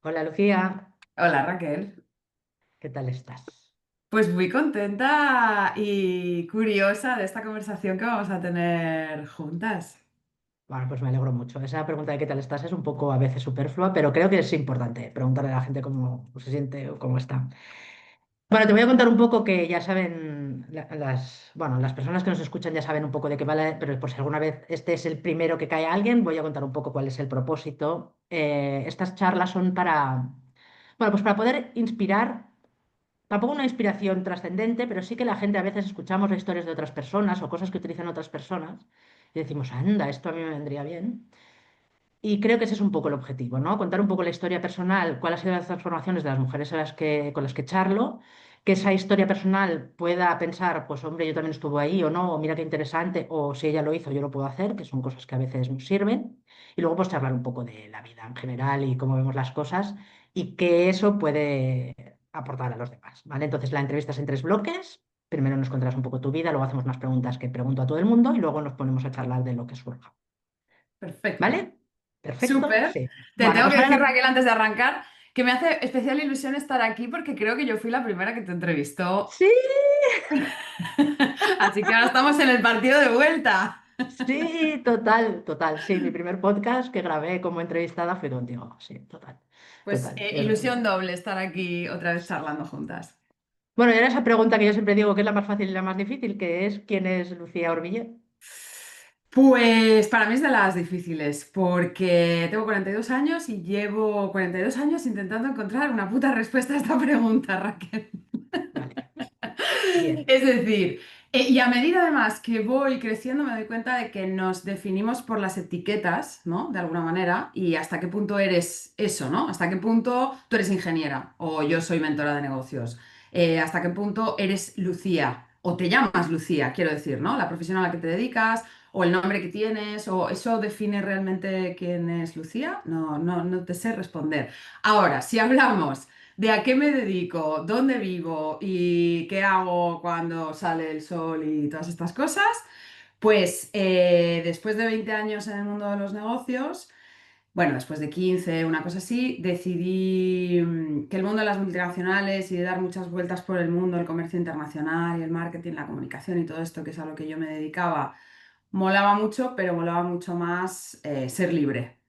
Hola Lucía, Hola Raquel. ¿qué tal estás? Pues muy contenta y curiosa de esta conversación que vamos a tener juntas. Bueno, pues me alegro mucho. Esa pregunta de qué tal estás es un poco a veces superflua, pero creo que es importante preguntarle a la gente cómo se siente o cómo está. Bueno, te voy a contar un poco que ya saben, bueno, las personas que nos escuchan ya saben un poco de qué vale, pero por si alguna vez este es el primero que cae a alguien, voy a contar un poco cuál es el propósito. Estas charlas son bueno, pues para poder inspirar. Tampoco una inspiración trascendente, pero sí que la gente a veces escuchamos las historias de otras personas o cosas que utilizan otras personas y decimos, anda, esto a mí me vendría bien. Y creo que ese es un poco el objetivo, ¿no? Contar un poco la historia personal, cuáles han sido las transformaciones de las mujeres con las que charlo, que esa historia personal pueda pensar, pues hombre, yo también estuve ahí o no, o mira qué interesante, o si ella lo hizo, yo lo puedo hacer, que son cosas que a veces nos sirven. Y luego pues charlar un poco de la vida en general y cómo vemos las cosas y que eso puede aportar a los demás, ¿vale? Entonces la entrevista es en tres bloques. Primero nos contarás un poco tu vida, luego hacemos unas preguntas que pregunto a todo el mundo y luego nos ponemos a charlar de lo que surja. Perfecto. ¿Vale? Perfecto, Súper. sí. Te Bueno, tengo pues que decir, ahora Raquel, antes de arrancar, que me hace especial ilusión estar aquí porque creo que yo fui la primera que te entrevistó. sí, Así que ahora estamos en el partido de vuelta. sí, total, total. Sí, mi primer podcast que grabé como entrevistada fue contigo. Sí, total, Pues total. ilusión doble estar aquí otra vez charlando juntas. Bueno, y era esa pregunta que yo siempre digo que es la más fácil y la más difícil, que es ¿quién es Lucía Orbille? Pues para mí es de las difíciles, porque tengo 42 años y llevo 42 años intentando encontrar una puta respuesta a esta pregunta, Raquel. Vale, bien. Es decir, y a medida además que voy creciendo me doy cuenta de que nos definimos por las etiquetas, ¿no? De alguna manera, y hasta qué punto eres eso, ¿no? Hasta qué punto tú eres ingeniera o yo soy mentora de negocios. Hasta qué punto eres Lucía o te llamas Lucía, quiero decir, ¿no? La profesión a la que te dedicas o el nombre que tienes o eso define realmente quién es Lucía. No te sé responder. Ahora, si hablamos de a qué me dedico, dónde vivo y qué hago cuando sale el sol y todas estas cosas, pues después de 20 años en el mundo de los negocios, bueno, después de 15 una cosa así, decidí que el mundo de las multinacionales y de dar muchas vueltas por el mundo, el comercio internacional y el marketing, la comunicación y todo esto, que es a lo que yo me dedicaba, molaba mucho, pero molaba mucho más ser libre.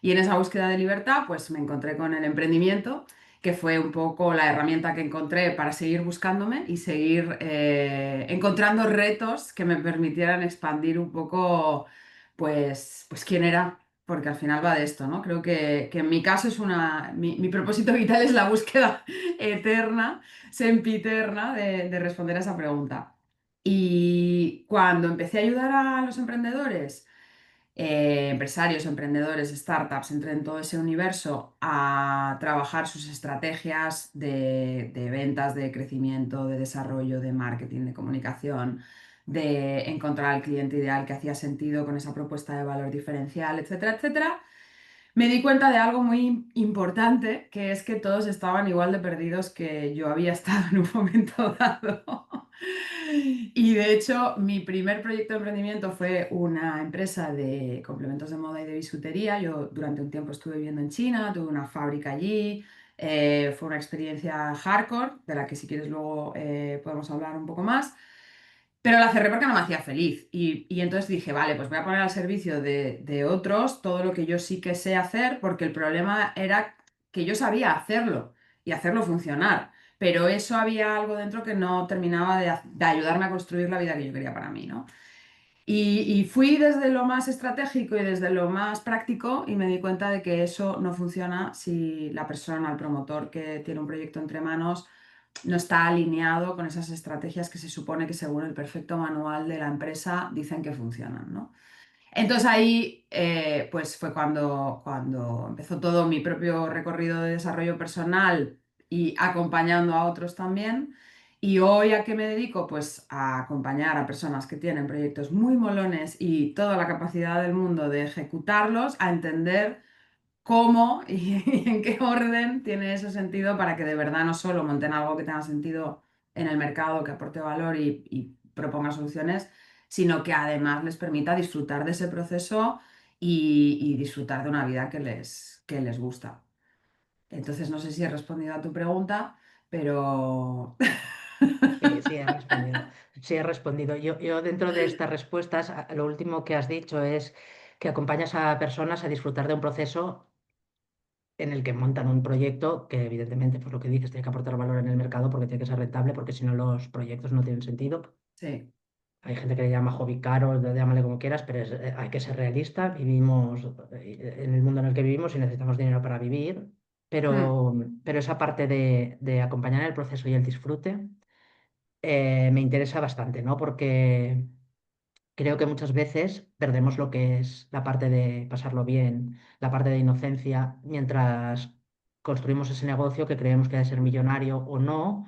Y en esa búsqueda de libertad, pues me encontré con el emprendimiento, que fue un poco la herramienta que encontré para seguir buscándome y seguir encontrando retos que me permitieran expandir un poco, pues quién era, porque al final va de esto, ¿no? Creo que en mi caso es mi propósito vital es la búsqueda eterna, sempiterna, de responder a esa pregunta. Y cuando empecé a ayudar a los emprendedores, empresarios, emprendedores, startups, entré en todo ese universo a trabajar sus estrategias de ventas, de crecimiento, de desarrollo, de marketing, de comunicación, de encontrar al cliente ideal que hacía sentido con esa propuesta de valor diferencial, etcétera, etcétera. Me di cuenta de algo muy importante, que es que todos estaban igual de perdidos que yo había estado en un momento dado. Y de hecho, mi primer proyecto de emprendimiento fue una empresa de complementos de moda y de bisutería. Yo durante un tiempo estuve viviendo en China, tuve una fábrica allí. Fue una experiencia hardcore, de la que si quieres luego podemos hablar un poco más. Pero la cerré porque no me hacía feliz. Y entonces dije, vale, pues voy a poner al servicio de otros todo lo que yo sí que sé hacer, porque el problema era que yo sabía hacerlo y hacerlo funcionar. Pero eso había algo dentro que no terminaba de ayudarme a construir la vida que yo quería para mí, ¿no? Y fui desde lo más estratégico y desde lo más práctico y me di cuenta de que eso no funciona si la persona, el promotor que tiene un proyecto entre manos, no está alineado con esas estrategias que se supone que según el perfecto manual de la empresa dicen que funcionan, ¿no? Entonces ahí pues fue cuando empezó todo mi propio recorrido de desarrollo personal y acompañando a otros también. Y hoy a qué me dedico? Pues a acompañar a personas que tienen proyectos muy molones y toda la capacidad del mundo de ejecutarlos, a entender cómo y en qué orden tiene ese sentido para que de verdad no solo monten algo que tenga sentido en el mercado, que aporte valor y proponga soluciones, sino que además les permita disfrutar de ese proceso y disfrutar de una vida que les gusta. Entonces, no sé si he respondido a tu pregunta, pero... Sí, sí, he respondido. Sí, he respondido. Yo dentro de estas respuestas, lo último que has dicho es que acompañas a personas a disfrutar de un proceso en el que montan un proyecto que evidentemente, pues lo que dices, tiene que aportar valor en el mercado porque tiene que ser rentable, porque si no los proyectos no tienen sentido. Sí. Hay gente que le llama hobby caro, llámale como quieras, pero hay que ser realista. Vivimos en el mundo en el que vivimos y necesitamos dinero para vivir, Mm, pero esa parte de acompañar el proceso y el disfrute me interesa bastante, ¿no? Porque creo que muchas veces perdemos lo que es la parte de pasarlo bien, la parte de inocencia, mientras construimos ese negocio que creemos que ha de ser millonario o no,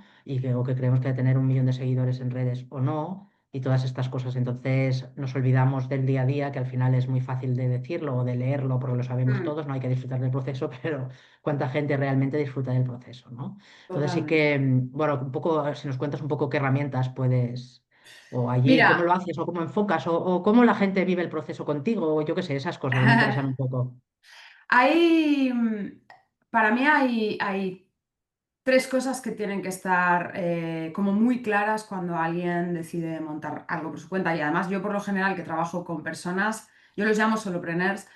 o que creemos que ha de tener 1 millón de seguidores en redes o no, y todas estas cosas. Entonces nos olvidamos del día a día, que al final es muy fácil de decirlo o de leerlo, porque lo sabemos mm, todos, no hay que disfrutar del proceso, pero ¿cuánta gente realmente disfruta del proceso, ¿no? Entonces sí totalmente. que, bueno, un poco, si nos cuentas un poco qué herramientas puedes o allí, ¿cómo Mira, lo haces? ¿O cómo enfocas? ¿O cómo la gente vive el proceso contigo? O yo qué sé, esas cosas me interesan un poco. hay, para mí hay tres cosas que tienen que estar como muy claras cuando alguien decide montar algo por su cuenta. Y además yo por lo general que trabajo con personas, yo los llamo solopreneurs,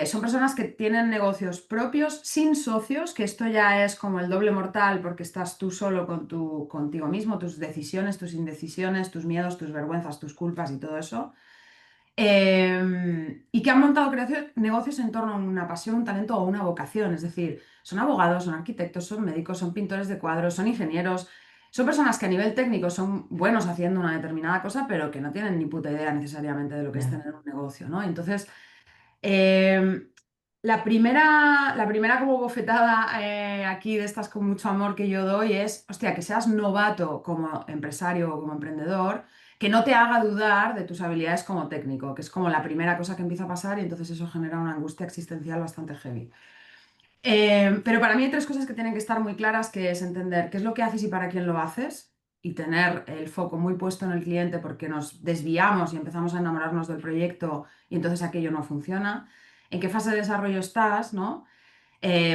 son personas que tienen negocios propios sin socios, que esto ya es como el doble mortal porque estás tú solo con contigo mismo, tus decisiones, tus indecisiones, tus miedos, tus vergüenzas, tus culpas y todo eso. Y que han montado negocios en torno a una pasión, un talento o una vocación. Es decir, son abogados, son arquitectos, son médicos, son pintores de cuadros, son ingenieros. Son personas que a nivel técnico son buenos haciendo una determinada cosa, pero que no tienen ni puta idea necesariamente de lo que es Ya. tener un negocio, ¿no? Entonces, eh, la primera como bofetada aquí de estas con mucho amor que yo doy es, hostia, que seas novato como empresario o como emprendedor, que no te haga dudar de tus habilidades como técnico, que es como la primera cosa que empieza a pasar y entonces eso genera una angustia existencial bastante heavy. Pero para mí hay tres cosas que tienen que estar muy claras, que es entender qué es lo que haces y para quién lo haces, y tener el foco muy puesto en el cliente porque nos desviamos y empezamos a enamorarnos del proyecto y entonces aquello no funciona. ¿En qué fase de desarrollo estás, no?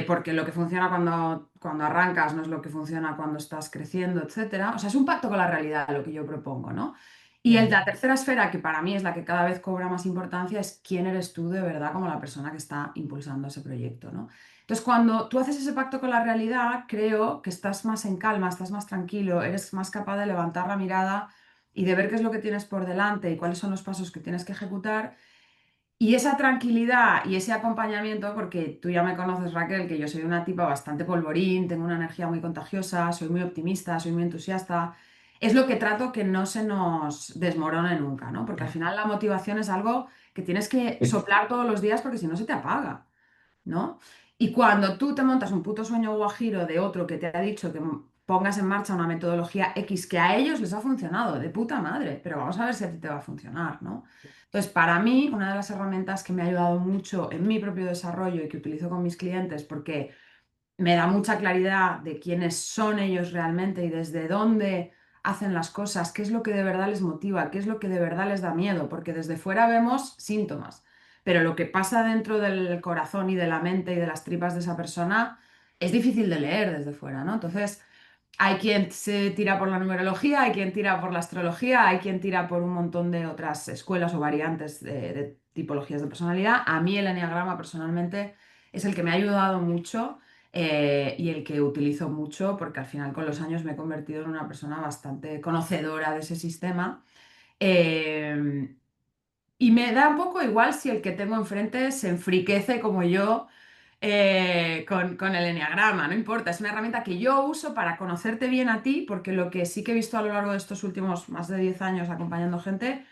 Porque lo que funciona cuando arrancas no es lo que funciona cuando estás creciendo, etcétera. O sea, es un pacto con la realidad lo que yo propongo, ¿no? Y Ya. la tercera esfera, que para mí es la que cada vez cobra más importancia, es quién eres tú de verdad como la persona que está impulsando ese proyecto, ¿no? Entonces, cuando tú haces ese pacto con la realidad, creo que estás más en calma, estás más tranquilo, eres más capaz de levantar la mirada y de ver qué es lo que tienes por delante y cuáles son los pasos que tienes que ejecutar y esa tranquilidad y ese acompañamiento, porque tú ya me conoces, Raquel, que yo soy una tipa bastante polvorín, tengo una energía muy contagiosa, soy muy optimista, soy muy entusiasta, es lo que trato que no se nos desmorone nunca, ¿no? Porque al Ya. final la motivación es algo que tienes que soplar todos los días porque si no se te apaga. ¿No? Y cuando tú te montas un puto sueño guajiro de otro que te ha dicho que pongas en marcha una metodología X que a ellos les ha funcionado, de puta madre, pero vamos a ver si a ti te va a funcionar, ¿no? Entonces, para mí, una de las herramientas que me ha ayudado mucho en mi propio desarrollo y que utilizo con mis clientes, porque me da mucha claridad de quiénes son ellos realmente y desde dónde hacen las cosas, qué es lo que de verdad les motiva, qué es lo que de verdad les da miedo, porque desde fuera vemos síntomas, pero lo que pasa dentro del corazón y de la mente y de las tripas de esa persona es difícil de leer desde fuera, ¿no? Entonces, hay quien se tira por la numerología, hay quien tira por la astrología, hay quien tira por un montón de otras escuelas o variantes de tipologías de personalidad. A mí el enneagrama personalmente es el que me ha ayudado mucho y el que utilizo mucho porque al final con los años me he convertido en una persona bastante conocedora de ese sistema. Eh, y me da un poco igual si el que tengo enfrente se enfriquece como yo con el enneagrama, no importa, es una herramienta que yo uso para conocerte bien a ti, porque lo que sí que he visto a lo largo de estos últimos más de 10 años acompañando gente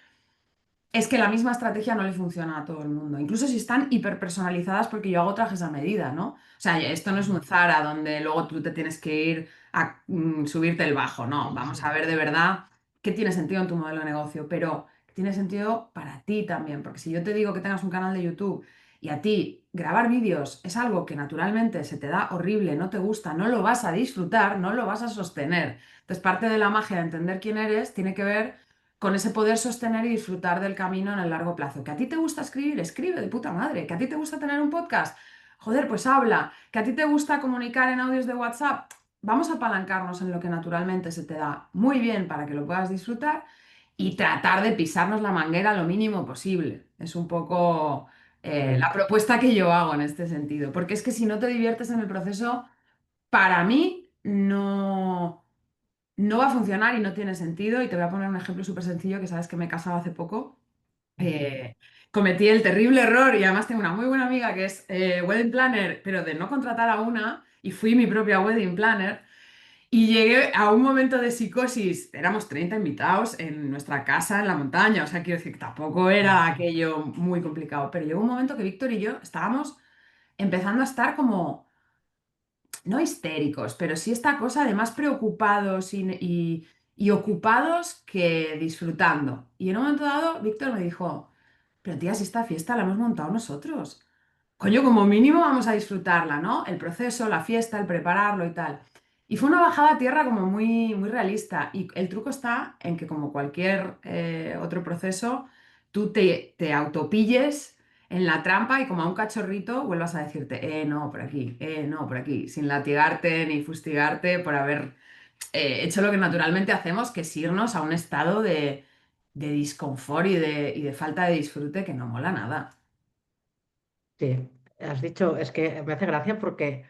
es que la misma estrategia no le funciona a todo el mundo, incluso si están hiperpersonalizadas porque yo hago trajes a medida, ¿no? O sea, esto no es un Zara donde luego tú te tienes que ir a subirte el bajo, no, Sí, vamos a sí. ver de verdad qué tiene sentido en tu modelo de negocio, pero que tiene sentido para ti también, porque si yo te digo que tengas un canal de YouTube y a ti grabar vídeos es algo que naturalmente se te da horrible, no te gusta, no lo vas a disfrutar, no lo vas a sostener. Entonces, parte de la magia de entender quién eres tiene que ver con ese poder sostener y disfrutar del camino en el largo plazo. ¿Que a ti te gusta escribir? Escribe de puta madre. ¿Que a ti te gusta tener un podcast? Joder, pues habla. ¿Que a ti te gusta comunicar en audios de WhatsApp? Vamos a apalancarnos en lo que naturalmente se te da muy bien para que lo puedas disfrutar y tratar de pisarnos la manguera lo mínimo posible. Es un poco la Sí, propuesta que yo hago en este sentido, porque es que si no te diviertes en el proceso, para mí no va a funcionar y no tiene sentido. Y te voy a poner un ejemplo súper sencillo que sabes que me he casado hace poco. eh, Cometí el terrible error y además tengo una muy buena amiga que es wedding planner, pero de no contratar a una y fui mi propia wedding planner y llegué a un momento de psicosis. Éramos 30 invitados en nuestra casa en la montaña, o sea, quiero decir que tampoco era aquello muy complicado, pero llegó un momento que Víctor y yo estábamos empezando a estar como no histéricos, pero sí esta cosa de más preocupados y ocupados que disfrutando. Y en un momento dado, Víctor me dijo, pero tía, si esta fiesta la hemos montado nosotros. Coño, como mínimo vamos a disfrutarla, ¿no? El proceso, la fiesta, el prepararlo y tal. Y fue una bajada a tierra como muy, muy realista. Y el truco está en que como cualquier otro proceso, tú te autopilles en la trampa y como a un cachorrito vuelvas a decirte, no, por aquí, no, por aquí, sin latigarte ni fustigarte por haber hecho lo que naturalmente hacemos, que es irnos a un estado de disconfort y de falta de disfrute que no mola nada. sí. Has dicho, es que me hace gracia porque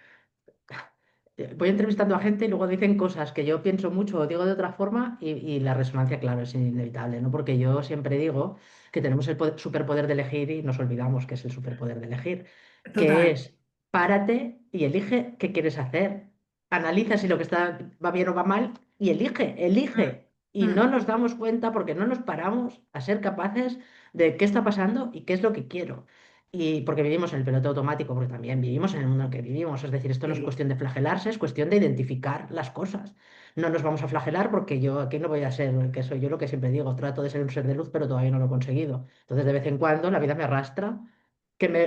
voy entrevistando a gente y luego dicen cosas que yo pienso mucho o digo de otra forma y la resonancia, claro, es inevitable, ¿no? Porque yo siempre digo que tenemos el superpoder de elegir y nos olvidamos que es el superpoder de elegir, que Total. es párate y elige qué quieres hacer. Analiza si lo que está va bien o va mal y elige, Mm, elige. Y no mm, nos damos cuenta porque no nos paramos a ser capaces de qué está pasando y qué es lo que quiero. Y porque vivimos en el piloto automático, porque también vivimos en el mundo en el que vivimos. Es decir, esto no es sí, cuestión de flagelarse, es cuestión de identificar las cosas. No nos vamos a flagelar porque yo aquí no voy a ser, que soy yo lo que siempre digo, trato de ser un ser de luz, pero todavía no lo he conseguido. Entonces, de vez en cuando la vida me arrastra.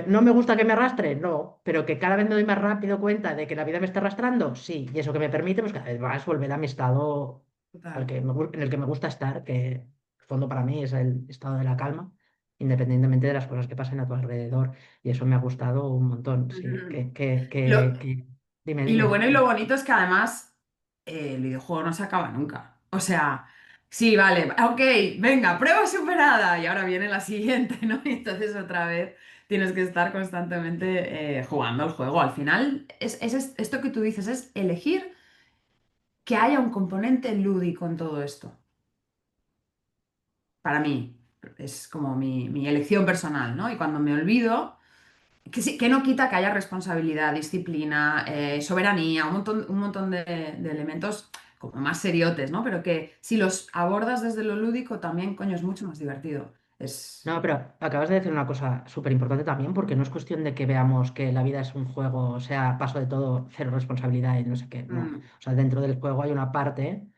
¿No me gusta que me arrastre? No, pero que cada vez me doy más rápido cuenta de que la vida me está arrastrando, sí, y eso que me permite, pues cada vez más volver a mi estado total. en el que me gusta estar, que en el fondo para mí es el estado de la calma, independientemente de las cosas que pasen a tu alrededor. Y eso me ha gustado un montón, sí. Ujú. Lo- Dime, y lo dime. bueno y lo bonito es que además el videojuego no se acaba nunca. O sea, sí, vale, ok, venga, prueba superada y ahora viene la siguiente, ¿no? Y entonces otra vez tienes que estar constantemente jugando al juego. Al final, esto que tú dices es elegir que haya un componente lúdico en todo esto. Para mí, es como mi elección personal, ¿no? Y cuando me olvido, que, sí, que no quita que haya responsabilidad, disciplina, soberanía, un montón de elementos como más seriotes, ¿no? Pero que si los abordas desde lo lúdico, también, coño, es mucho más divertido. Es... No, pero acabas de decir una cosa súper importante también, porque no es cuestión de que veamos que la vida es un juego, o sea, paso de todo, cero responsabilidad y no sé qué, no. Mm, O sea, dentro del juego hay una parte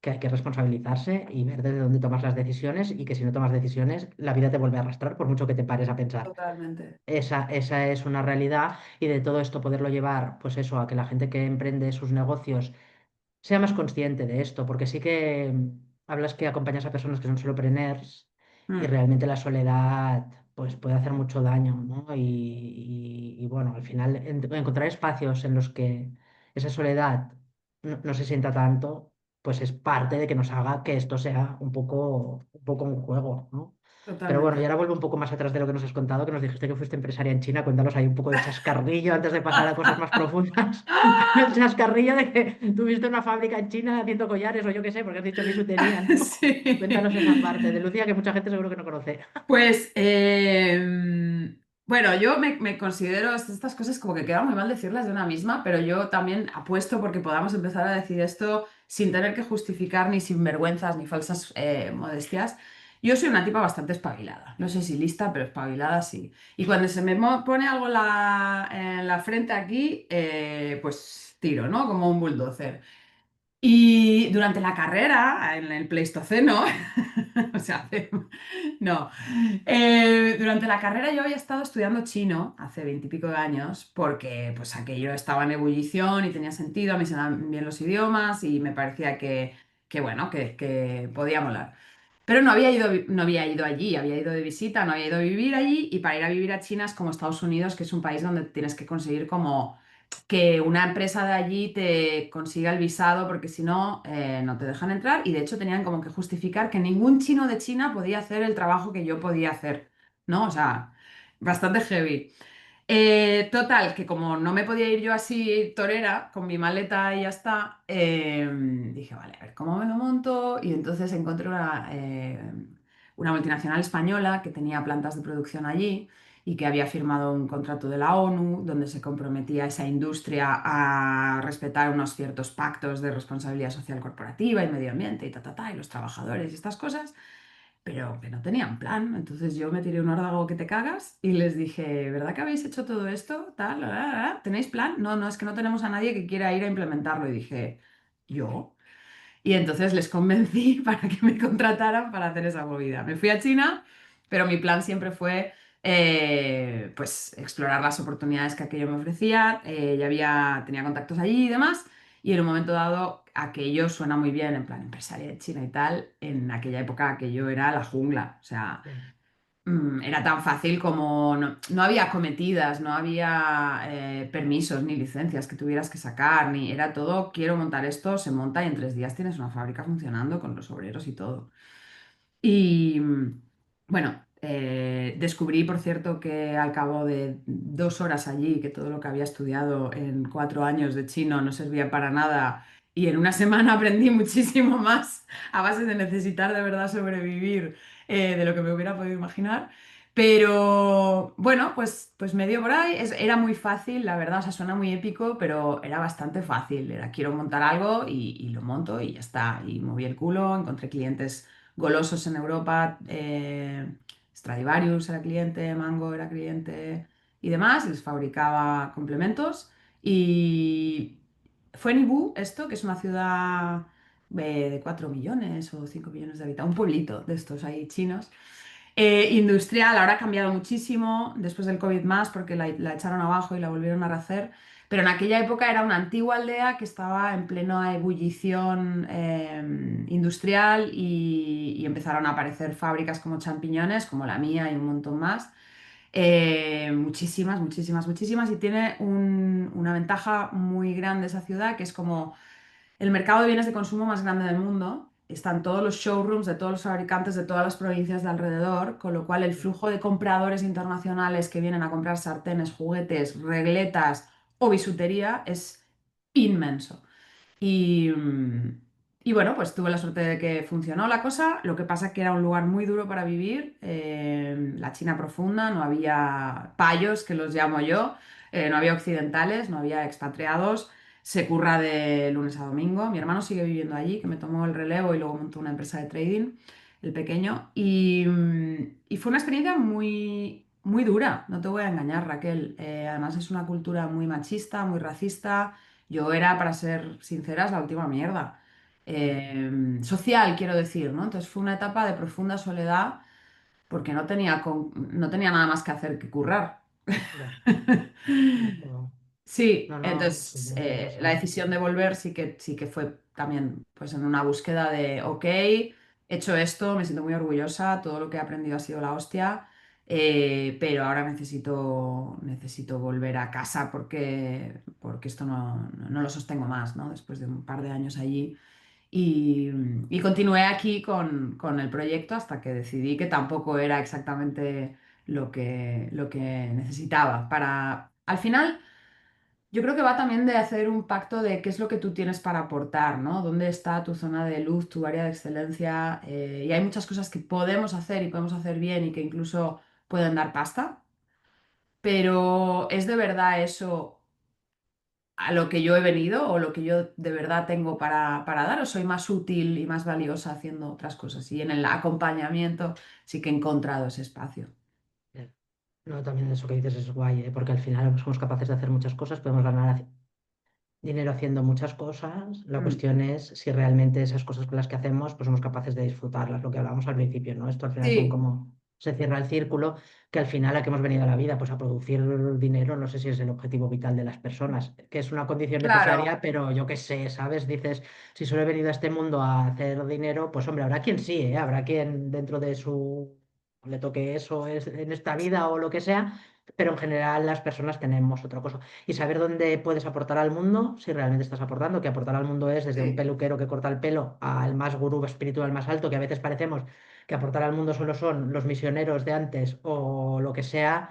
que hay que responsabilizarse y ver desde dónde tomas las decisiones y que si no tomas decisiones, la vida te vuelve a arrastrar por mucho que te pares a pensar. totalmente. Esa es una realidad y de todo esto poderlo llevar, pues eso, a que la gente que emprende sus negocios sea más consciente de esto, porque sí que hablas que acompañas a personas que son solopreneurs y Mm, realmente la soledad pues puede hacer mucho daño, ¿no? Y bueno, al final encontrar espacios en los que esa soledad no se sienta tanto, pues es parte de que nos haga que esto sea un poco un juego, ¿no? Pero bueno, y totalmente. ahora vuelvo un poco más atrás de lo que nos has contado, que nos dijiste que fuiste empresaria en China. Cuéntanos ahí un poco de chascarrillo antes de pasar a cosas más profundas. El chascarrillo de que tuviste una fábrica en China haciendo collares o yo qué sé, porque has dicho bisutería, ¿no? Cuéntanos esa parte de Sí. Lucía que mucha gente seguro que no conoce. Pues, bueno, yo me considero estas cosas como que queda muy mal decirlas de una misma, pero yo también apuesto porque podamos empezar a decir esto sin tener que justificar ni sinvergüenzas ni falsas modestias. Yo soy una tipa bastante espabilada. No sé si lista, pero espabilada sí. Y cuando se me pone algo en la frente aquí, pues tiro, ¿no? Como un bulldozer. Y durante la carrera, en el Pleistoceno, o sea, no, durante la carrera yo había estado estudiando chino hace 20 y pico de años porque pues aquello estaba en ebullición y tenía sentido, a mí se me dan bien los idiomas y me parecía que bueno, que podía molar. Pero no había ido, no había ido allí, había ido de visita, no había ido a vivir allí y para ir a vivir a China es como Estados Unidos, que es un país donde tienes que conseguir como que una empresa de allí te consiga el visado porque si no, no te dejan entrar y de hecho tenían como que justificar que ningún chino de China podía hacer el trabajo que yo podía hacer, ¿no? O sea, bastante heavy. Total, que como no me podía ir yo así torera, con mi maleta y ya está, dije, vale, a ver cómo me lo monto. Y entonces encontré una multinacional española que tenía plantas de producción allí y que había firmado un contrato de la ONU donde se comprometía esa industria a respetar unos ciertos pactos de responsabilidad social corporativa y medio ambiente y y los trabajadores y estas cosas pero que no tenían plan. Entonces yo me tiré un órdago que te cagas y les dije, ¿verdad que habéis hecho todo esto? Tal, ¿tenéis plan? No, no, es que no tenemos a nadie que quiera ir a implementarlo. Y dije, ¿yo? Y entonces les convencí para que me contrataran para hacer esa movida. Me fui a China, pero mi plan siempre fue pues explorar las oportunidades que aquello me ofrecía. Tenía contactos allí y demás. Y en un momento dado, aquello suena muy bien, en plan empresaria de China y tal. En aquella época aquello era la jungla. O sea, Sí, era tan fácil como no había cometidas, no había permisos ni licencias que tuvieras que sacar, ni era todo, quiero montar esto, se monta y en 3 días tienes una fábrica funcionando con los obreros y todo. Y bueno, descubrí, por cierto, que al cabo de 2 horas allí, que todo lo que había estudiado en 4 años de chino no servía para nada, y en una semana aprendí muchísimo más a base de necesitar de verdad sobrevivir de lo que me hubiera podido imaginar. Pero bueno, pues me dio por ahí. Era muy fácil, la verdad, o sea, suena muy épico, pero era bastante fácil. Era quiero montar algo y lo monto y ya está. Y moví el culo, encontré clientes golosos en Europa, Stradivarius era cliente, Mango era cliente y demás, y les fabricaba complementos. Y fue en Ibu, esto, que es una ciudad de 4 millones o 5 millones de habitantes, un pueblito de estos ahí chinos. Industrial, ahora ha cambiado muchísimo, después del COVID más, porque la echaron abajo y la volvieron a rehacer. Pero en aquella época era una antigua aldea que estaba en plena ebullición industrial y empezaron a aparecer fábricas como champiñones, como la mía y un montón más. Muchísimas, muchísimas, muchísimas. Y tiene una ventaja muy grande esa ciudad, que es como el mercado de bienes de consumo más grande del mundo. Están todos los showrooms de todos los fabricantes de todas las provincias de alrededor, con lo cual el flujo de compradores internacionales que vienen a comprar sartenes, juguetes, regletas o bisutería es inmenso. Y, y bueno, pues tuve la suerte de que funcionó la cosa. Lo que pasa es que era un lugar muy duro para vivir, la China profunda, no había payos, que los llamo yo, no había occidentales, no había expatriados. Se curra de lunes a domingo. Mi hermano sigue viviendo allí, que me tomó el relevo y luego montó una empresa de trading, el pequeño. Y fue una experiencia muy, muy dura, no te voy a engañar, Raquel. Además es una cultura muy machista, muy racista. Yo era, para ser sinceras, la última mierda. ya, Social, quiero decir, ¿no? Entonces fue una etapa de profunda soledad porque no tenía nada más que hacer que currar. ya. No, Sí, no, no, sí, entonces entiendo la eso. decisión de volver sí que fue también pues en una búsqueda de, ok, he hecho esto, me siento muy orgullosa, todo lo que he aprendido ha sido la hostia, pero ahora necesito volver a casa porque esto no lo sostengo más, ¿no? Después de un par de años allí. Y, y continué aquí con el proyecto hasta que decidí que tampoco era exactamente lo que necesitaba para, al final. Yo creo que va también de hacer un pacto de qué es lo que tú tienes para aportar, ¿no? ¿Dónde está tu zona de luz, tu área de excelencia? Y hay muchas cosas que podemos hacer y podemos hacer bien y que incluso pueden dar pasta, pero ¿es de verdad eso a lo que yo he venido o lo que yo de verdad tengo para dar? ¿O soy más útil y más valiosa haciendo otras cosas? Y en el acompañamiento sí que he encontrado ese espacio. Ya. No, también eso que dices es guay, porque al final somos capaces de hacer muchas cosas, podemos ganar dinero haciendo muchas cosas. La Mm. cuestión es si realmente esas cosas con las que hacemos, pues somos capaces de disfrutarlas, lo que hablábamos al principio, ¿no? Esto al final son Sí, como se cierra el círculo, que al final a qué hemos venido a la vida, pues a producir dinero, no sé si es el objetivo vital de las personas, que es una condición Claro. necesaria, pero yo qué sé, ¿sabes? Dices, si solo he venido a este mundo a hacer dinero, pues hombre, habrá quien sí, ¿eh? Habrá quien dentro de su le toque eso en esta vida o lo que sea, pero en general las personas tenemos otra cosa. Y saber dónde puedes aportar al mundo, si realmente estás aportando, que aportar al mundo es desde un Sí. peluquero que corta el pelo al más gurú espiritual más alto, que a veces parecemos que aportar al mundo solo son los misioneros de antes o lo que sea,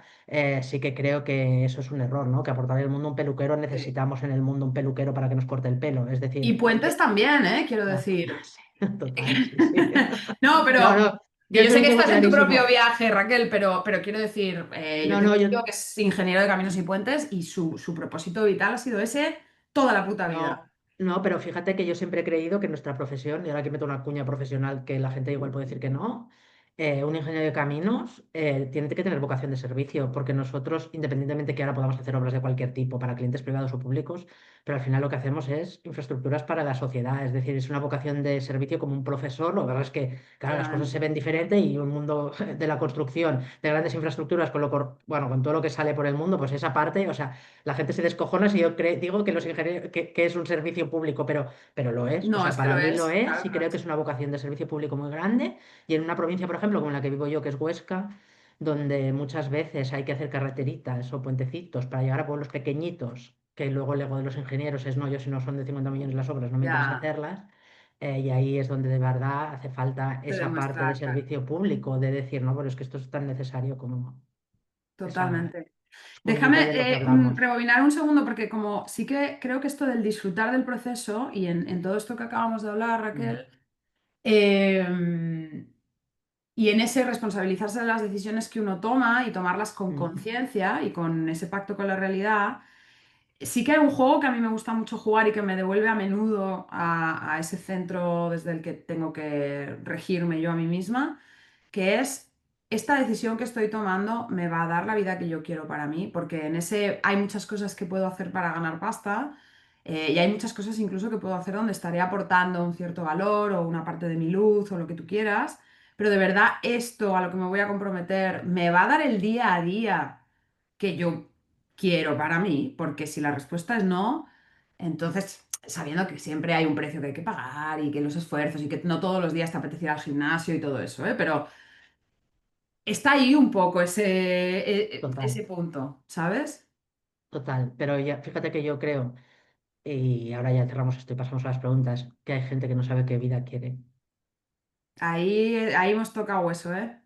sí que creo que eso es un error, ¿no? Que aportar al mundo un peluquero Sí. necesitamos en el mundo un peluquero para que nos corte el pelo. Es Y decir, puentes también, ¿eh? Quiero bueno, decir. sí, total, sí, sí. No, No, pero no, que yo yo sé que silencio muy estás en tu propio clarísimo. viaje, Raquel, pero quiero decir, yo No, tengo no, un yo tío que es ingeniero de caminos y puentes y su propósito vital ha sido ese toda la puta vida. no, no, pero fíjate que yo siempre he creído que nuestra profesión, y ahora que meto una cuña profesional que la gente igual puede decir que no, un ingeniero de caminos tiene que tener vocación de servicio, porque nosotros, independientemente que ahora podamos hacer obras de cualquier tipo para clientes privados o públicos, pero al final lo que hacemos es infraestructuras para la sociedad, es decir, es una vocación de servicio como un profesor. Lo verdad es que, claro, las cosas se Totalmente. ven diferente y un mundo de la construcción, de grandes infraestructuras, bueno, con todo lo que sale por el mundo, pues esa parte, o sea, la gente se descojona si yo digo que los ingenieros, que es un servicio público, pero lo es. O No, sea, es que para lo mí lo es, es claro y que lo creo que es. es una vocación de servicio público muy grande. Y en una provincia, por ejemplo, como en la que vivo yo, que es Huesca, donde muchas veces hay que hacer carreteritas o puentecitos para llegar a pueblos pequeñitos, que luego el ego de los ingenieros es no, yo si no son de 50 millones las obras, no me interesa Ya, hacerlas. Y ahí es donde de verdad hace falta te esa parte de demuestra, claro, servicio público, de decir, no, pero es que esto es tan necesario como esa totalmente. comunidad Déjame de lo que hablamos. rebobinar un segundo porque como sí que creo que esto del disfrutar del proceso y en todo esto que acabamos de hablar, Mm, Raquel, y en ese responsabilizarse de las decisiones que uno toma y tomarlas con mm, conciencia y con ese pacto con la realidad, sí que hay un juego que a mí me gusta mucho jugar y que me devuelve a menudo a ese centro desde el que tengo que regirme yo a mí misma, que es esta decisión que estoy tomando me va a dar la vida que yo quiero para mí, porque en ese hay muchas cosas que puedo hacer para ganar pasta. Y hay muchas cosas incluso que puedo hacer donde estaré aportando un cierto valor o una parte de mi luz o lo que tú quieras, pero de verdad esto a lo que me voy a comprometer me va a dar el día a día que yo quiero para mí, porque si la respuesta es no, entonces sabiendo que siempre hay un precio que hay que pagar y que los esfuerzos y que no todos los días te apetece ir al gimnasio y todo eso, ¿eh? Pero está ahí un poco ese total, punto, ¿sabes? total. Pero ya, fíjate que yo creo, y ahora ya cerramos esto y pasamos a las preguntas, que hay gente que no sabe qué vida quiere. Ahí hemos tocado hueso, ¿eh?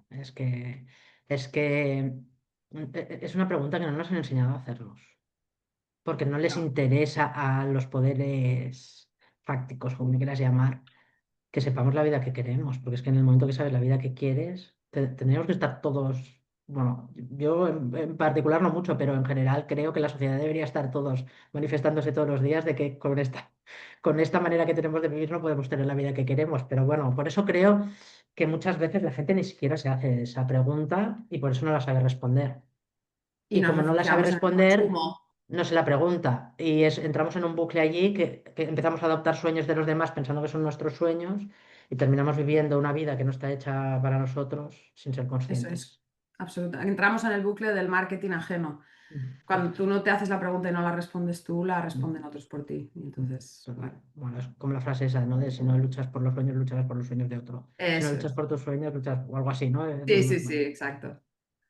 Es que, es que es una pregunta que no nos han enseñado a hacernos, porque no les No. interesa a los poderes fácticos, o como quieras llamar, que sepamos la vida que queremos, porque es que en el momento que sabes la vida que quieres, tendríamos que estar todos, bueno, yo en particular no mucho, pero en general creo que la sociedad debería estar todos manifestándose todos los días de que con esta manera que tenemos de vivir no podemos tener la vida que queremos. Pero bueno, por eso creo que muchas veces la gente ni siquiera se hace esa pregunta y por eso no la sabe responder. Y Y nos como no la sabe refugiamos en el responder, consumo. no se la pregunta. Y entramos en un bucle allí que empezamos a adoptar sueños de los demás pensando que son nuestros sueños y terminamos viviendo una vida que no está hecha para nosotros sin ser Eso es conscientes. absoluta. Entramos en el bucle del marketing ajeno. Cuando Total. tú no te haces la pregunta y no la respondes tú, la responden otros por ti. Y entonces, Total. bueno, Bueno, es como la frase esa, ¿no? De si no luchas por los sueños, lucharás por los sueños de otro. Si no eso luchas es. por tus sueños, luchas o algo así, ¿no? Sí, sí, sí, Bueno. exacto.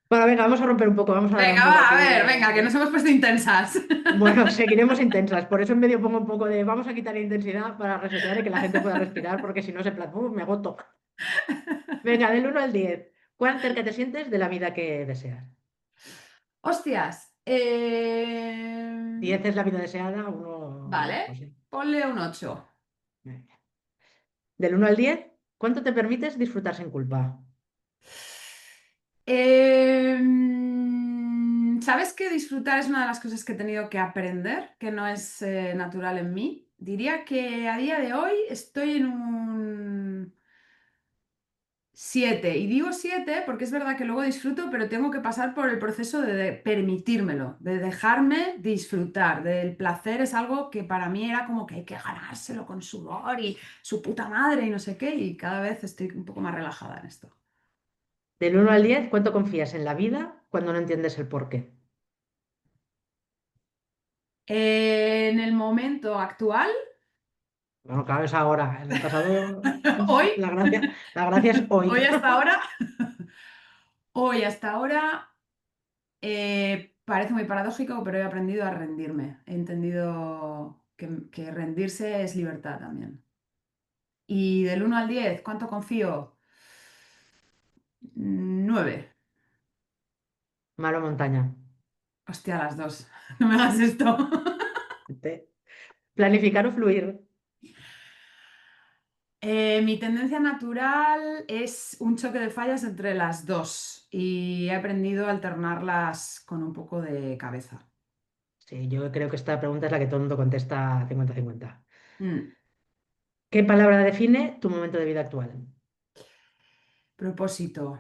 Bueno, venga, vamos a romper un poco, vamos a dar un Venga, poco va, a aquí ver, venga, que nos hemos puesto intensas. Bueno, seguiremos intensas, por eso en medio pongo un poco de vamos a quitar intensidad para resetear y que la gente pueda respirar, porque si no se plan, me agoto". Venga, del 1 al 10, ¿cuán cerca te sientes de la vida que deseas? Hostias. 10 es la vida deseada, uno, pues Vale, sí. ponle un 8. Venga. Del 1 al 10, ¿cuánto te permites disfrutar sin culpa? ¿Sabes que disfrutar es una de las cosas que he tenido que aprender, que no es natural en mí? Diría que a día de hoy estoy en un 7. Y digo 7 porque es verdad que luego disfruto, pero tengo que pasar por el proceso de permitírmelo, de dejarme disfrutar. Del placer es algo que para mí era como que hay que ganárselo con sudor y su puta madre y no sé qué. Y cada vez estoy un poco más relajada en esto. Del 1 al 10, ¿cuánto confías en la vida cuando no entiendes el porqué? En el momento actual, Bueno, claro, es ahora. En el pasado, hoy, la gracia es hoy. hoy hasta ahora, hoy hasta ahora, parece muy paradójico, pero he aprendido a rendirme. He entendido que rendirse es libertad también. Y del 1 al 10, ¿cuánto confío? 9. Malo montaña. Hostia, las dos. No me hagas esto. Planificar o fluir. Mi tendencia natural es un choque de fallas entre las dos y he aprendido a alternarlas con un poco de cabeza. Sí, yo creo que esta pregunta es la que todo el mundo contesta 50-50. Mm, ¿Qué palabra define tu momento de vida actual? Propósito.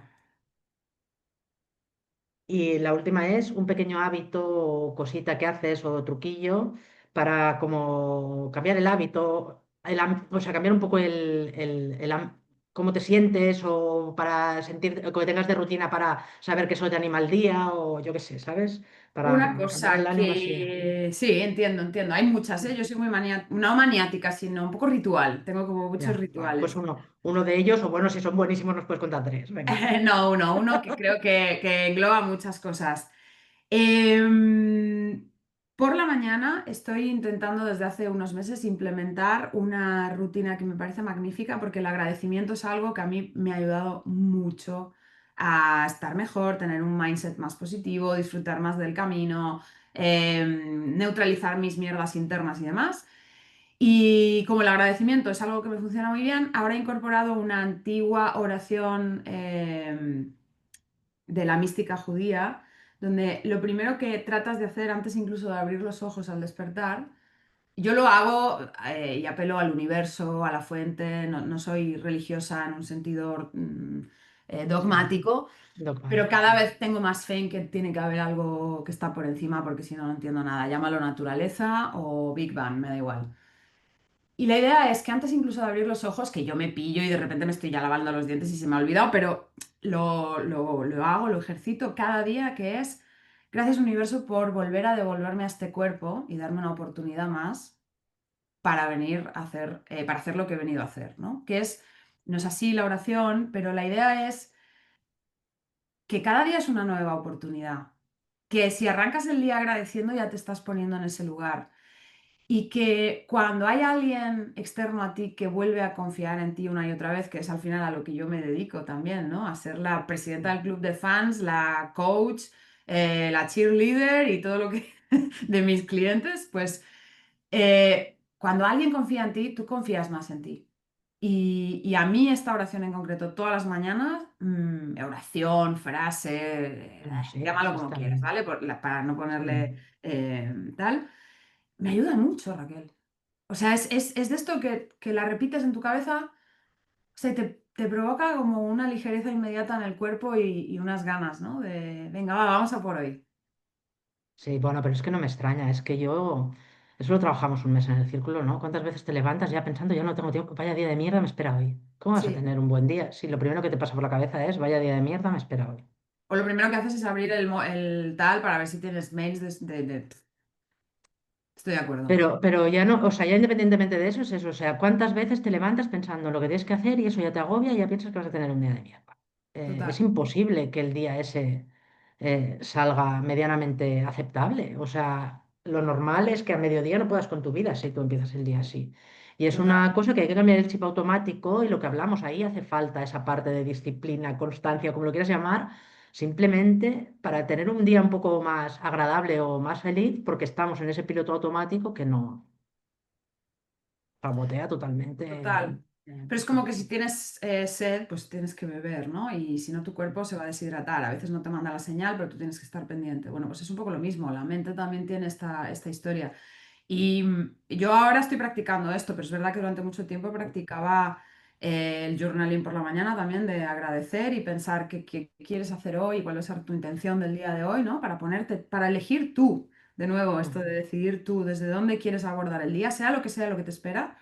Y la última es un pequeño hábito o cosita que haces o truquillo para como cambiar el hábito, o sea, cambiar un poco cómo te sientes o para sentir, o que tengas de rutina para saber que eso te anima al día o yo qué sé, ¿sabes? Una Para cambiar el cosa ánimo así. que sí, entiendo, entiendo. Hay muchas, ¿eh? Yo soy muy no maniática, sino un poco ritual. Tengo como muchos Ya, vale, pues rituales. uno de ellos, o bueno, si son buenísimos nos puedes contar tres, venga. No, uno que creo que engloba muchas cosas. Em, por la mañana estoy intentando desde hace unos meses implementar una rutina que me parece magnífica porque el agradecimiento es algo que a mí me ha ayudado mucho a estar mejor, tener un mindset más positivo, disfrutar más del camino, neutralizar mis mierdas internas y demás. Y como el agradecimiento es algo que me funciona muy bien, ahora he incorporado una antigua oración de la mística judía, donde lo primero que tratas de hacer antes incluso de abrir los ojos al despertar, yo lo hago y apelo al universo, a la fuente, no soy religiosa en un sentido Sí, dogmático, pero dogmático, cada sí. vez tengo más fe en que tiene que haber algo que está por encima, porque si no, no entiendo nada. Llámalo naturaleza o Big Bang, me da igual. Y la idea es que antes incluso de abrir los ojos, que yo me pillo y de repente me estoy ya lavando los dientes y se me ha olvidado, pero lo hago, lo ejercito cada día, que es gracias universo por volver a devolverme a este cuerpo y darme una oportunidad más para venir a hacer, para hacer lo que he venido a hacer, ¿no? Que es, no es así la oración, pero la idea es que cada día es una nueva oportunidad, que si arrancas el día agradeciendo ya te estás poniendo en ese lugar. Y que cuando hay alguien externo a ti que vuelve a confiar en ti una y otra vez, que es al final a lo que yo me dedico también, ¿no? A ser la presidenta del club de fans, la coach, la cheerleader y todo lo que de mis clientes, pues cuando alguien confía en ti, tú confías más en ti. Y a mí esta oración en concreto, todas las mañanas, oración, frase, Bueno, sí, llámalo sí como está quieras, bien. ¿vale? Para no ponerle Mm. tal. Me ayuda mucho, Raquel. O sea, es de esto que la repites en tu cabeza, o sea, te provoca como una ligereza inmediata en el cuerpo y unas ganas, ¿no? De, venga, va, vamos a por hoy. Sí, bueno, pero es que no me extraña, es que yo, eso lo trabajamos un mes en el círculo, ¿no? ¿Cuántas veces te levantas ya pensando, ya no tengo tiempo, vaya día de mierda me espera hoy? ¿Cómo vas a Sí. tener un buen día si lo primero que te pasa por la cabeza es, vaya día de mierda me espera hoy? O lo primero que haces es abrir el tal para ver si tienes mails Estoy de acuerdo. Pero ya no, o sea, ya independientemente de eso es eso, o sea, ¿cuántas veces te levantas pensando en lo que tienes que hacer y eso ya te agobia y ya piensas que vas a tener un día de mierda? Es Total, imposible que el día ese salga medianamente aceptable. O sea, lo normal es que a mediodía no puedas con tu vida si tú empiezas el día así. Y es total, una cosa que hay que cambiar el chip automático y lo que hablamos ahí hace falta esa parte de disciplina, constancia, como lo quieras llamar, simplemente para tener un día un poco más agradable o más feliz, porque estamos en ese piloto automático que no sabotea totalmente total. Pero es como todo. que si tienes sed, pues tienes que beber, ¿no? Y si no, tu cuerpo se va a deshidratar. A veces no te manda la señal, pero tú tienes que estar pendiente. Bueno, pues es un poco lo mismo. La mente también tiene esta historia. Y yo ahora estoy practicando esto, pero es verdad que durante mucho tiempo practicaba el journaling por la mañana también de agradecer y pensar qué quieres hacer hoy, cuál va a ser tu intención del día de hoy, ¿no? Para ponerte, para elegir tú, de nuevo, esto de Ujú. decidir tú desde dónde quieres abordar el día, sea lo que te espera.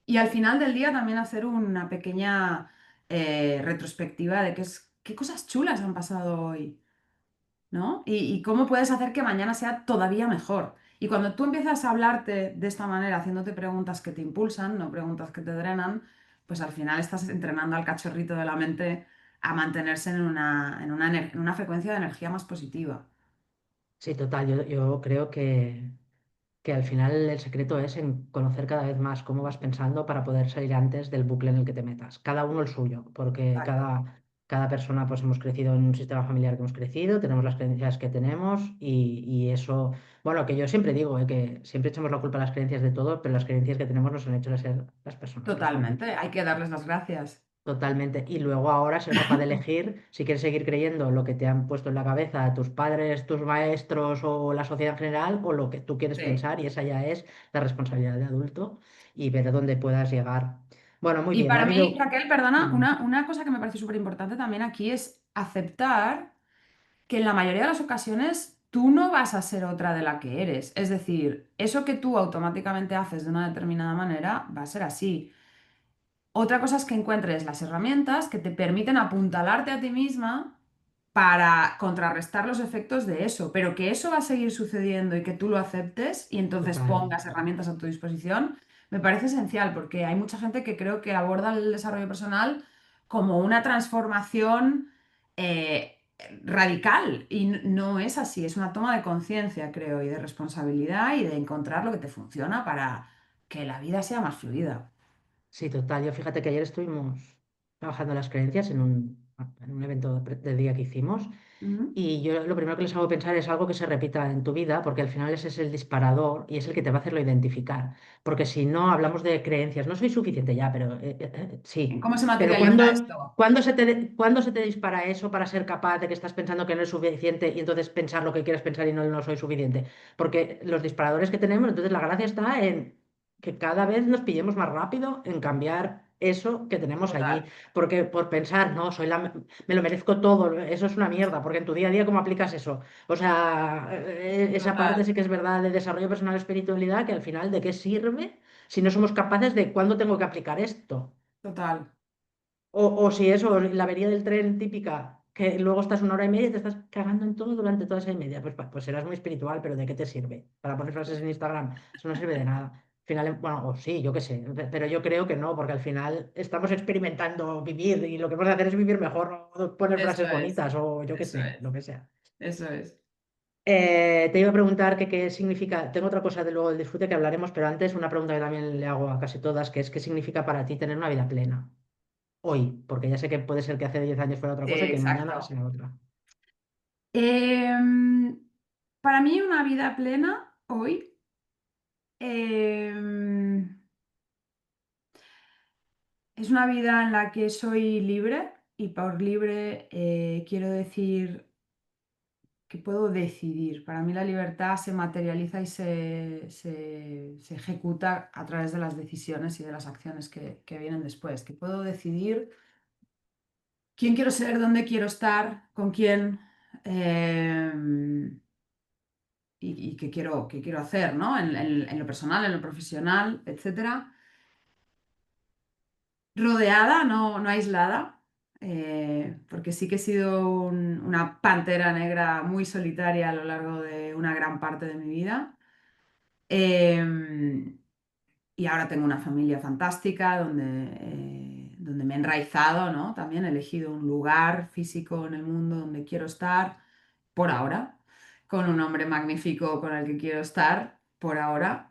Y al final del día también hacer una pequeña retrospectiva de qué es qué cosas chulas han pasado hoy, ¿no? Y cómo puedes hacer que mañana sea todavía mejor. Y cuando tú empiezas a hablarte de esta manera, haciéndote preguntas que te impulsan, no preguntas que te drenan, pues al final estás entrenando al cachorrito de la mente a mantenerse en una frecuencia de energía más positiva. Sí, total, yo creo que al final el secreto es en conocer cada vez más cómo vas pensando para poder salir antes del bucle en el que te metas. Cada uno el suyo, porque Exacto. cada persona pues hemos crecido en un sistema familiar que hemos crecido, tenemos las creencias que tenemos y eso, bueno, que yo siempre digo, que siempre echamos la culpa a las creencias de todo, pero las creencias que tenemos nos han hecho ser las personas que somos. Totalmente, hay que darles las gracias. Totalmente. Y luego ahora ser capaz de elegir si quieres seguir creyendo lo que te han puesto en la cabeza tus padres, tus maestros o la sociedad en general o lo que tú quieres Sí. pensar y esa ya es la responsabilidad de adulto y ver dónde puedas llegar. Bueno, muy Y bien. A para mí mí, Raquel, perdona, Dime. una cosa que me parece súper importante también aquí es aceptar que en la mayoría de las ocasiones tú no vas a ser otra de la que eres. Es decir, eso que tú automáticamente haces de una determinada manera va a ser así. Otra cosa es que encuentres las herramientas que te permiten apuntalarte a ti misma para contrarrestar los efectos de eso, pero que eso va a seguir sucediendo y que tú lo aceptes y entonces Total. pongas herramientas a tu disposición, me parece esencial porque hay mucha gente que creo que aborda el desarrollo personal como una transformación radical y no es así, es una toma de conciencia, creo, y de responsabilidad y de encontrar lo que te funciona para que la vida sea más fluida. Sí, total. Yo fíjate que ayer estuvimos trabajando las creencias en un evento de día que hicimos. Ujú. Y yo lo primero que les hago pensar es algo que se repita en tu vida, porque al final ese es el disparador y es el que te va a hacerlo identificar. Porque si no hablamos de creencias, no soy suficiente ya, pero ¿En sí. cómo se Pero materializa esto? ¿cuándo se te dispara eso para ser capaz de que estás pensando que no es suficiente y entonces pensar lo que quieres pensar y no, no soy suficiente? Porque los disparadores que tenemos, entonces la gracia está en que cada vez nos pillemos más rápido en cambiar eso que tenemos allí. Total, Porque por pensar, no, me lo merezco todo, eso es una mierda, porque en tu día a día, ¿cómo aplicas eso? O sea, esa parte total, sí que es verdad de desarrollo personal y espiritualidad, que al final, ¿de qué sirve si no somos capaces de cuándo tengo que aplicar esto? total, O si eso, la avería del tren típica, que luego estás una hora y media y te estás cagando en todo durante toda esa y media, pues, pues serás muy espiritual, pero ¿de qué te sirve? Para poner frases en Instagram, eso no sirve de nada. Al final, bueno, o sí, yo qué sé, pero yo creo que no, porque al final estamos experimentando vivir y lo que vamos a hacer es vivir mejor, o poner eso frases es, bonitas o yo qué eso sé, es, lo que sea. eso es. Te iba a preguntar que qué significa, tengo otra cosa de luego del disfrute que hablaremos, pero antes una pregunta que también le hago a casi todas, que es ¿qué significa para ti tener una vida plena? Hoy, porque ya sé que puede ser que hace 10 años fuera otra Sí, cosa y que mañana exacto. sea otra. Em, para mí una vida plena hoy em, es una vida en la que soy libre y por libre quiero decir que puedo decidir. Para mí la libertad se materializa y se ejecuta a través de las decisiones y de las acciones que vienen después. Que puedo decidir quién quiero ser, dónde quiero estar, con quién y qué quiero hacer, ¿no? En lo personal, en lo profesional, etcétera. Rodeada, no aislada, porque sí que he sido una pantera negra muy solitaria a lo largo de una gran parte de mi vida. Em, y ahora tengo una familia fantástica donde me he enraizado, ¿no? También he elegido un lugar físico en el mundo donde quiero estar por ahora, con un hombre magnífico con el que quiero estar por ahora.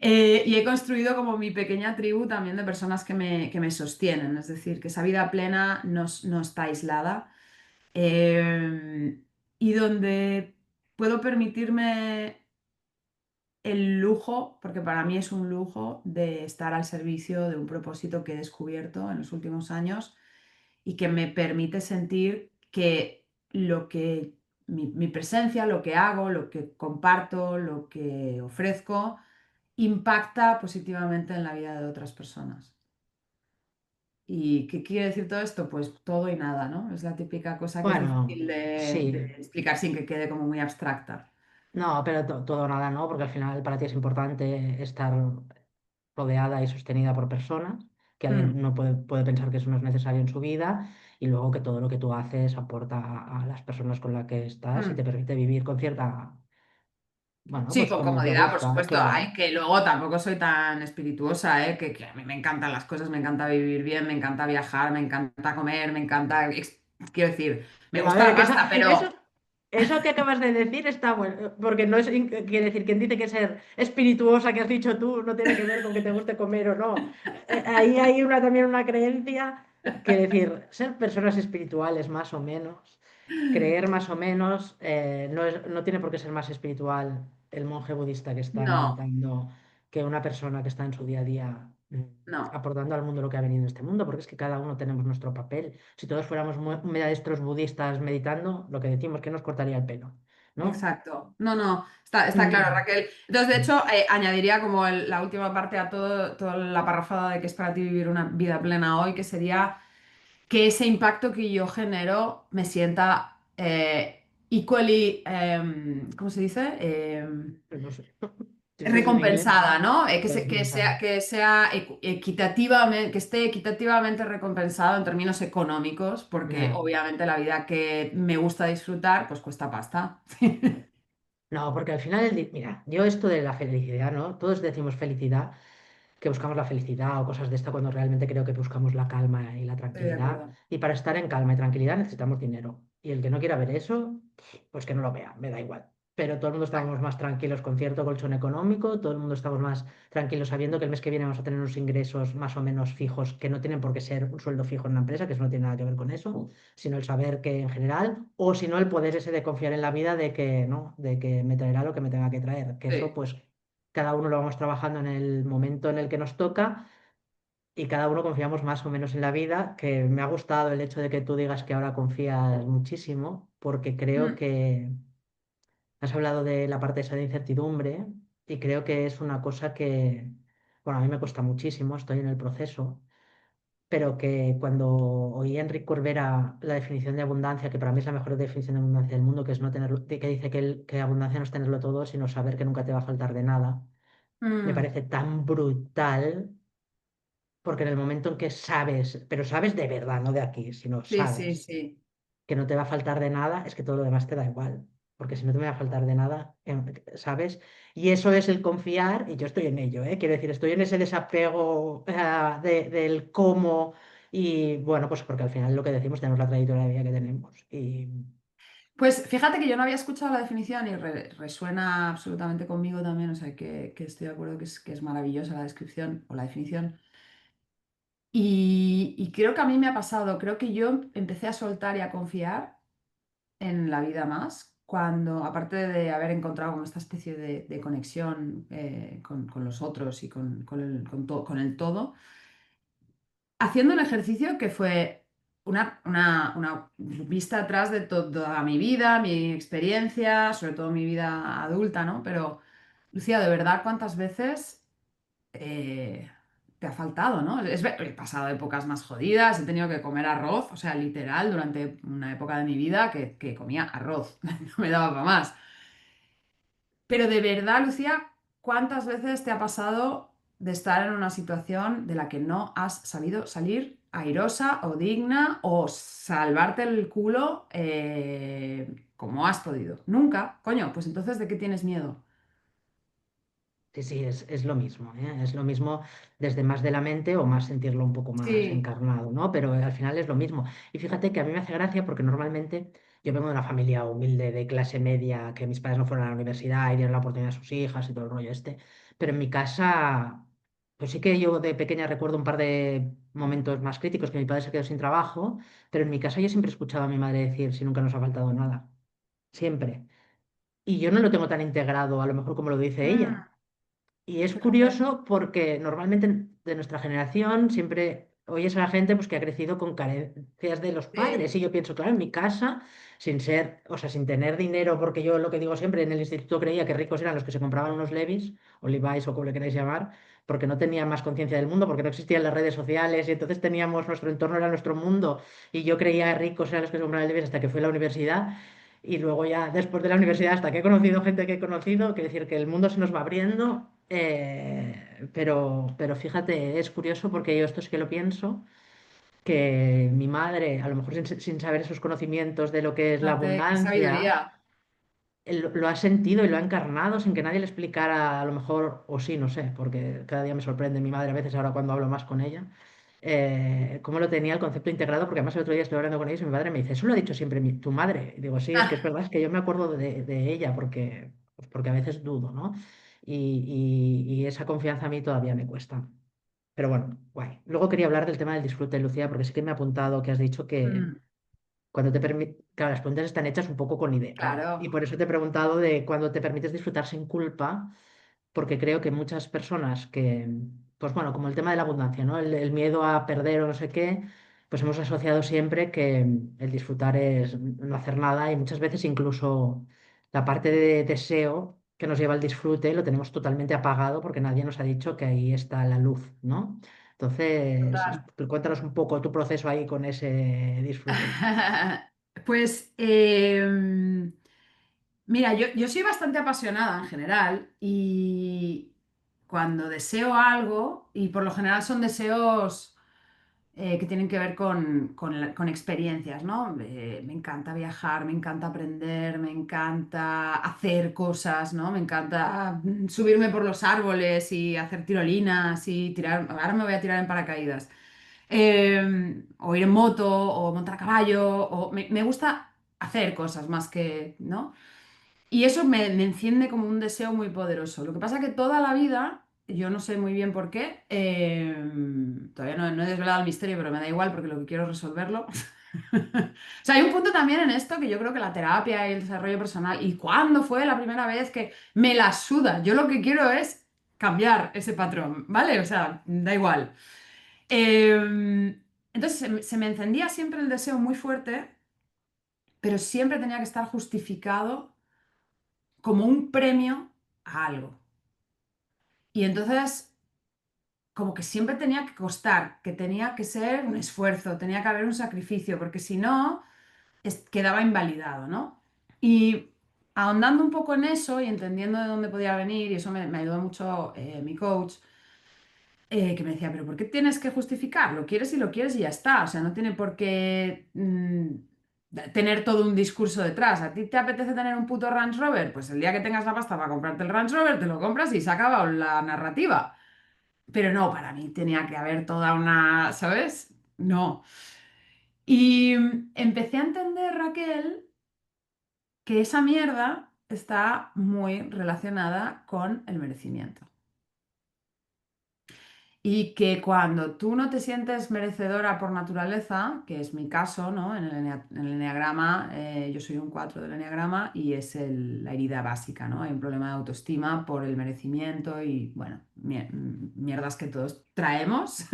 Y he construido como mi pequeña tribu también de personas que me sostienen, es decir, que esa vida plena no está aislada eh, y donde puedo permitirme el lujo, porque para mí es un lujo, de estar al servicio de un propósito que he descubierto en los últimos años y que me permite sentir que mi presencia, lo que hago, lo que comparto, lo que ofrezco, impacta positivamente en la vida de otras personas. ¿Y qué quiere decir todo esto? Pues todo y nada, ¿no? Es la típica cosa que es Bueno, difícil de sí, explicar sin que quede como muy abstracta. no, pero todo o nada, ¿no? Porque al final para ti es importante estar rodeada y sostenida por personas. que alguien Mm, no puede pensar que eso no es necesario en su vida y luego que todo lo que tú haces aporta a las personas con las que estás y te mm. permite vivir con cierta, bueno, Sí, pues con como te comodidad, por gusta, supuesto. Ay, claro. que luego tampoco soy tan espirituosa, ¿eh? Que a mí me encantan las cosas, me encanta vivir bien, me encanta viajar, me encanta comer, me encanta... Quiero decir, me Pero a gusta la ver, que eso, pasta, eso, pero... eso que acabas de decir está bueno, porque no es, quiere decir, quien dice que ser espirituosa que has dicho tú no tiene que ver con que te guste comer o no. Ahí hay también una creencia, quiere decir, ser personas espirituales más o menos, creer más o menos, no tiene por qué ser más espiritual el monje budista que está No, meditando que una persona que está en su día a día no, aportando al mundo lo que ha venido en este mundo, porque es que cada uno tenemos nuestro papel. Si todos fuéramos maestros budistas meditando, lo que decimos que nos cortaría el pelo, ¿no? exacto. No, no, está claro, Mm. Raquel. Entonces, de hecho, añadiría como la última parte a todo, toda la parrafada de que es para ti vivir una vida plena hoy, que sería que ese impacto que yo genero me sienta equally, ¿cómo se dice? Pues no sé. Si eso es en inglés, Recompensada, ¿no? recompensada. Que sea equitativamente, que esté equitativamente recompensado en términos económicos, porque Ya. obviamente la vida que me gusta disfrutar, pues cuesta pasta. No, porque al final, mira, yo esto de la felicidad, ¿no? Todos decimos felicidad, que buscamos la felicidad o cosas de esta cuando realmente creo que buscamos la calma y la Estoy de tranquilidad. acuerdo. Y para estar en calma y tranquilidad necesitamos dinero. Y el que no quiera ver eso, pues que no lo vea, me da igual. Pero todo el mundo estamos Exacto. más tranquilos con cierto colchón económico, todo el mundo estamos más tranquilos sabiendo que el mes que viene vamos a tener unos ingresos más o menos fijos que no tienen por qué ser un sueldo fijo en una empresa, que eso no tiene nada que ver con eso, sino el saber que en general, o si no el poder ese de confiar en la vida de que no, de que me traerá lo que me tenga que traer, que eso Sí. pues cada uno lo vamos trabajando en el momento en el que nos toca y cada uno confiamos más o menos en la vida, que me ha gustado el hecho de que tú digas que ahora confías muchísimo, porque creo Mm, que has hablado de la parte esa de incertidumbre y creo que es una cosa que, bueno, a mí me cuesta muchísimo, estoy en el proceso, pero que cuando oí a Enrique Corbera la definición de abundancia, que para mí es la mejor definición de abundancia del mundo, que es no tenerlo, que dice que abundancia no es tenerlo todo, sino saber que nunca te va a faltar de nada, me mm. parece tan brutal. Porque en el momento en que sabes, pero sabes de verdad, no de aquí, sino Sí, sí, sabes sí. que no te va a faltar de nada, es que todo lo demás te da igual. Porque si no te va a faltar de nada, ¿sabes? Y eso es el confiar, y yo estoy en ello, ¿eh? Quiero decir, estoy en ese desapego del cómo, y bueno, pues porque al final lo que decimos tenemos la trayectoria de vida que tenemos. Y Pues fíjate que yo no había escuchado la definición y resuena absolutamente conmigo también, o sea que estoy de acuerdo que es maravillosa la descripción o la definición. Y creo que a mí me ha pasado, creo que yo empecé a soltar y a confiar en la vida más cuando, aparte de haber encontrado como esta especie de conexión con los otros y con el todo, haciendo un ejercicio que fue una vista atrás de toda mi vida, mi experiencia, sobre todo mi vida adulta, ¿no? Pero, Lucía, de verdad, ¿cuántas veces eh, te ha faltado, ¿no? He pasado épocas más jodidas, he tenido que comer arroz, o sea, literal, durante una época de mi vida que comía arroz, no me daba para más. Pero de verdad, Lucía, ¿cuántas veces te ha pasado de estar en una situación de la que no has sabido salir airosa o digna o salvarte el culo como has podido? Nunca, coño, pues entonces ¿de qué tienes miedo? sí, sí, es lo mismo, ¿eh? Es lo mismo desde más de la mente o más sentirlo un poco más Sí. encarnado, ¿no? Pero al final es lo mismo. Y fíjate que a mí me hace gracia porque normalmente yo vengo de una familia humilde, de clase media, que mis padres no fueron a la universidad y dieron la oportunidad a sus hijas y todo el rollo este. Pero en mi casa, pues sí que yo de pequeña recuerdo un par de momentos más críticos, que mi padre se quedó sin trabajo, pero en mi casa yo siempre he escuchado a mi madre decir si nunca nos ha faltado nada. Siempre. Y yo no lo tengo tan integrado, a lo mejor como lo dice ella. Mm, Y es fíjate. curioso porque normalmente de nuestra generación siempre oyes a la gente pues, que ha crecido con carencias de los Sí, padres. Y yo pienso, claro, en mi casa, sin ser, o sea, sin tener dinero, porque yo lo que digo siempre, en el instituto creía que ricos eran los que se compraban unos Levi's o Levi's o como le queráis llamar, porque no tenían más conciencia del mundo, porque no existían las redes sociales y entonces teníamos, nuestro entorno era nuestro mundo. Y yo creía que ricos eran los que se compraban Levi's hasta que fui a la universidad. Y luego ya después de la universidad, hasta que he conocido gente que he conocido, quiere decir que el mundo se nos va abriendo Pero fíjate, es curioso porque yo esto sí que lo pienso, que mi madre, a lo mejor sin saber esos conocimientos de lo que es la Fíjate, qué abundancia, sabiduría. lo ha sentido y lo ha encarnado sin que nadie le explicara, a lo mejor, o sí, no sé, porque cada día me sorprende mi madre a veces ahora cuando hablo más con ella, cómo lo tenía el concepto integrado, porque además el otro día estoy hablando con ellos y mi madre me dice, eso lo ha dicho siempre tu madre. Y digo, sí, es verdad, es que yo me acuerdo de ella porque, pues porque a veces dudo, ¿no? Y esa confianza a mí todavía me cuesta. Pero bueno, guay. Luego quería hablar del tema del disfrute, Lucía, porque sí que me ha apuntado que has dicho que Mm, cuando te permite, claro, las preguntas están hechas un poco con idea. Y claro, por eso te he preguntado de cuando te permites disfrutar sin culpa, porque creo que muchas personas que, pues bueno, como el tema de la abundancia, ¿no? El miedo a perder o no sé qué, pues hemos asociado siempre que el disfrutar es no hacer nada y muchas veces incluso la parte de deseo que nos lleva al disfrute lo tenemos totalmente apagado porque nadie nos ha dicho que ahí está la luz, ¿no? Entonces, total. cuéntanos un poco tu proceso ahí con ese disfrute. Pues mira, yo soy bastante apasionada en general y cuando deseo algo, y por lo general son deseos que tienen que ver con experiencias, ¿no? Me encanta viajar, me encanta aprender, me encanta hacer cosas, ¿no? Me encanta subirme por los árboles y hacer tirolinas y tirar, ahora me voy a tirar en paracaídas. O ir en moto, o montar a caballo, me gusta hacer cosas más que, ¿no? Y eso me enciende como un deseo muy poderoso. Lo que pasa que toda la vida, yo no sé muy bien por qué, todavía no he desvelado el misterio, pero me da igual porque lo que quiero es resolverlo. O sea, hay un punto también en esto que yo creo que la terapia y el desarrollo personal, ¿y cuándo fue la primera vez que me la suda? Yo lo que quiero es cambiar ese patrón, ¿vale? O sea, da igual. Entonces se me encendía siempre el deseo muy fuerte, pero siempre tenía que estar justificado como un premio a algo. Y entonces, como que siempre tenía que costar, que tenía que ser un esfuerzo, tenía que haber un sacrificio, porque si no, quedaba invalidado, ¿no? Y ahondando un poco en eso y entendiendo de dónde podía venir, y eso me ayudó mucho mi coach, que me decía, pero ¿por qué tienes que justificar? Lo quieres y lo quieres y ya está. O sea, no tiene por qué tener todo un discurso detrás. ¿A ti te apetece tener un puto Range Rover? Pues el día que tengas la pasta para comprarte el Range Rover, te lo compras y se ha acabado la narrativa. Pero no, para mí tenía que haber toda una, ¿sabes? No. Y empecé a entender, Raquel, que esa mierda está muy relacionada con el merecimiento. Y que cuando tú no te sientes merecedora por naturaleza, que es mi caso, ¿no? En el eneagrama, yo soy un 4 del eneagrama y es la herida básica, ¿no? Hay un problema de autoestima por el merecimiento y, bueno, mierdas que todos traemos.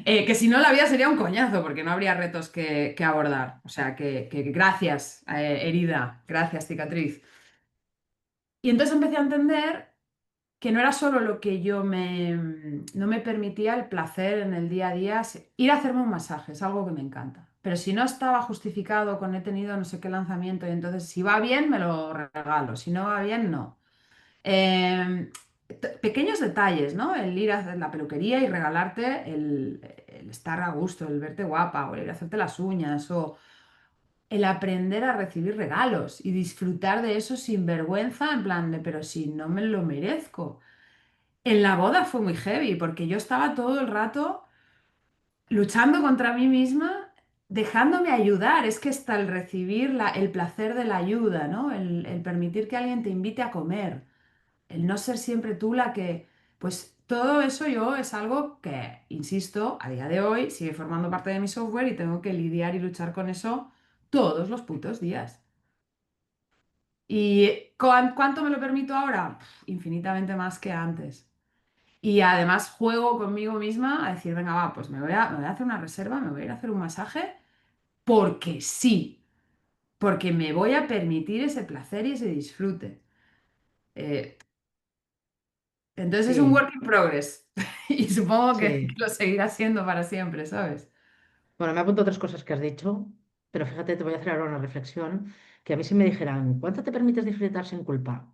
Que si no, la vida sería un coñazo porque no habría retos que abordar. O sea, que gracias, herida, gracias, cicatriz. Y entonces empecé a entender que no era solo lo que no me permitía el placer en el día a día, ir a hacerme un masaje, es algo que me encanta. Pero si no estaba justificado con he tenido no sé qué lanzamiento y entonces si va bien me lo regalo, si no va bien no. Eh, Pequeños detalles, ¿no? El ir a hacer la peluquería y regalarte el estar a gusto, el verte guapa o el ir a hacerte las uñas o el aprender a recibir regalos y disfrutar de eso sin vergüenza, en plan de, pero si no me lo merezco. En la boda fue muy heavy porque yo estaba todo el rato luchando contra mí misma, dejándome ayudar. Es que está el recibir el placer de la ayuda, ¿no? El permitir que alguien te invite a comer, el no ser siempre tú la que... Pues todo eso yo es algo que, insisto, a día de hoy sigue formando parte de mi software y tengo que lidiar y luchar con eso todos los putos días. ¿Y cuánto me lo permito ahora? Infinitamente más que antes. Y además juego conmigo misma a decir, venga, va, pues me voy a hacer una reserva, me voy a ir a hacer un masaje, porque sí, porque me voy a permitir ese placer y ese disfrute. Eh, entonces es un Sí, work in progress y supongo que sí. lo seguirá siendo para siempre, ¿sabes? Bueno, me apunto otras cosas que has dicho, pero fíjate, te voy a hacer ahora una reflexión, que a mí si me dijeran, ¿cuánto te permites disfrutar sin culpa?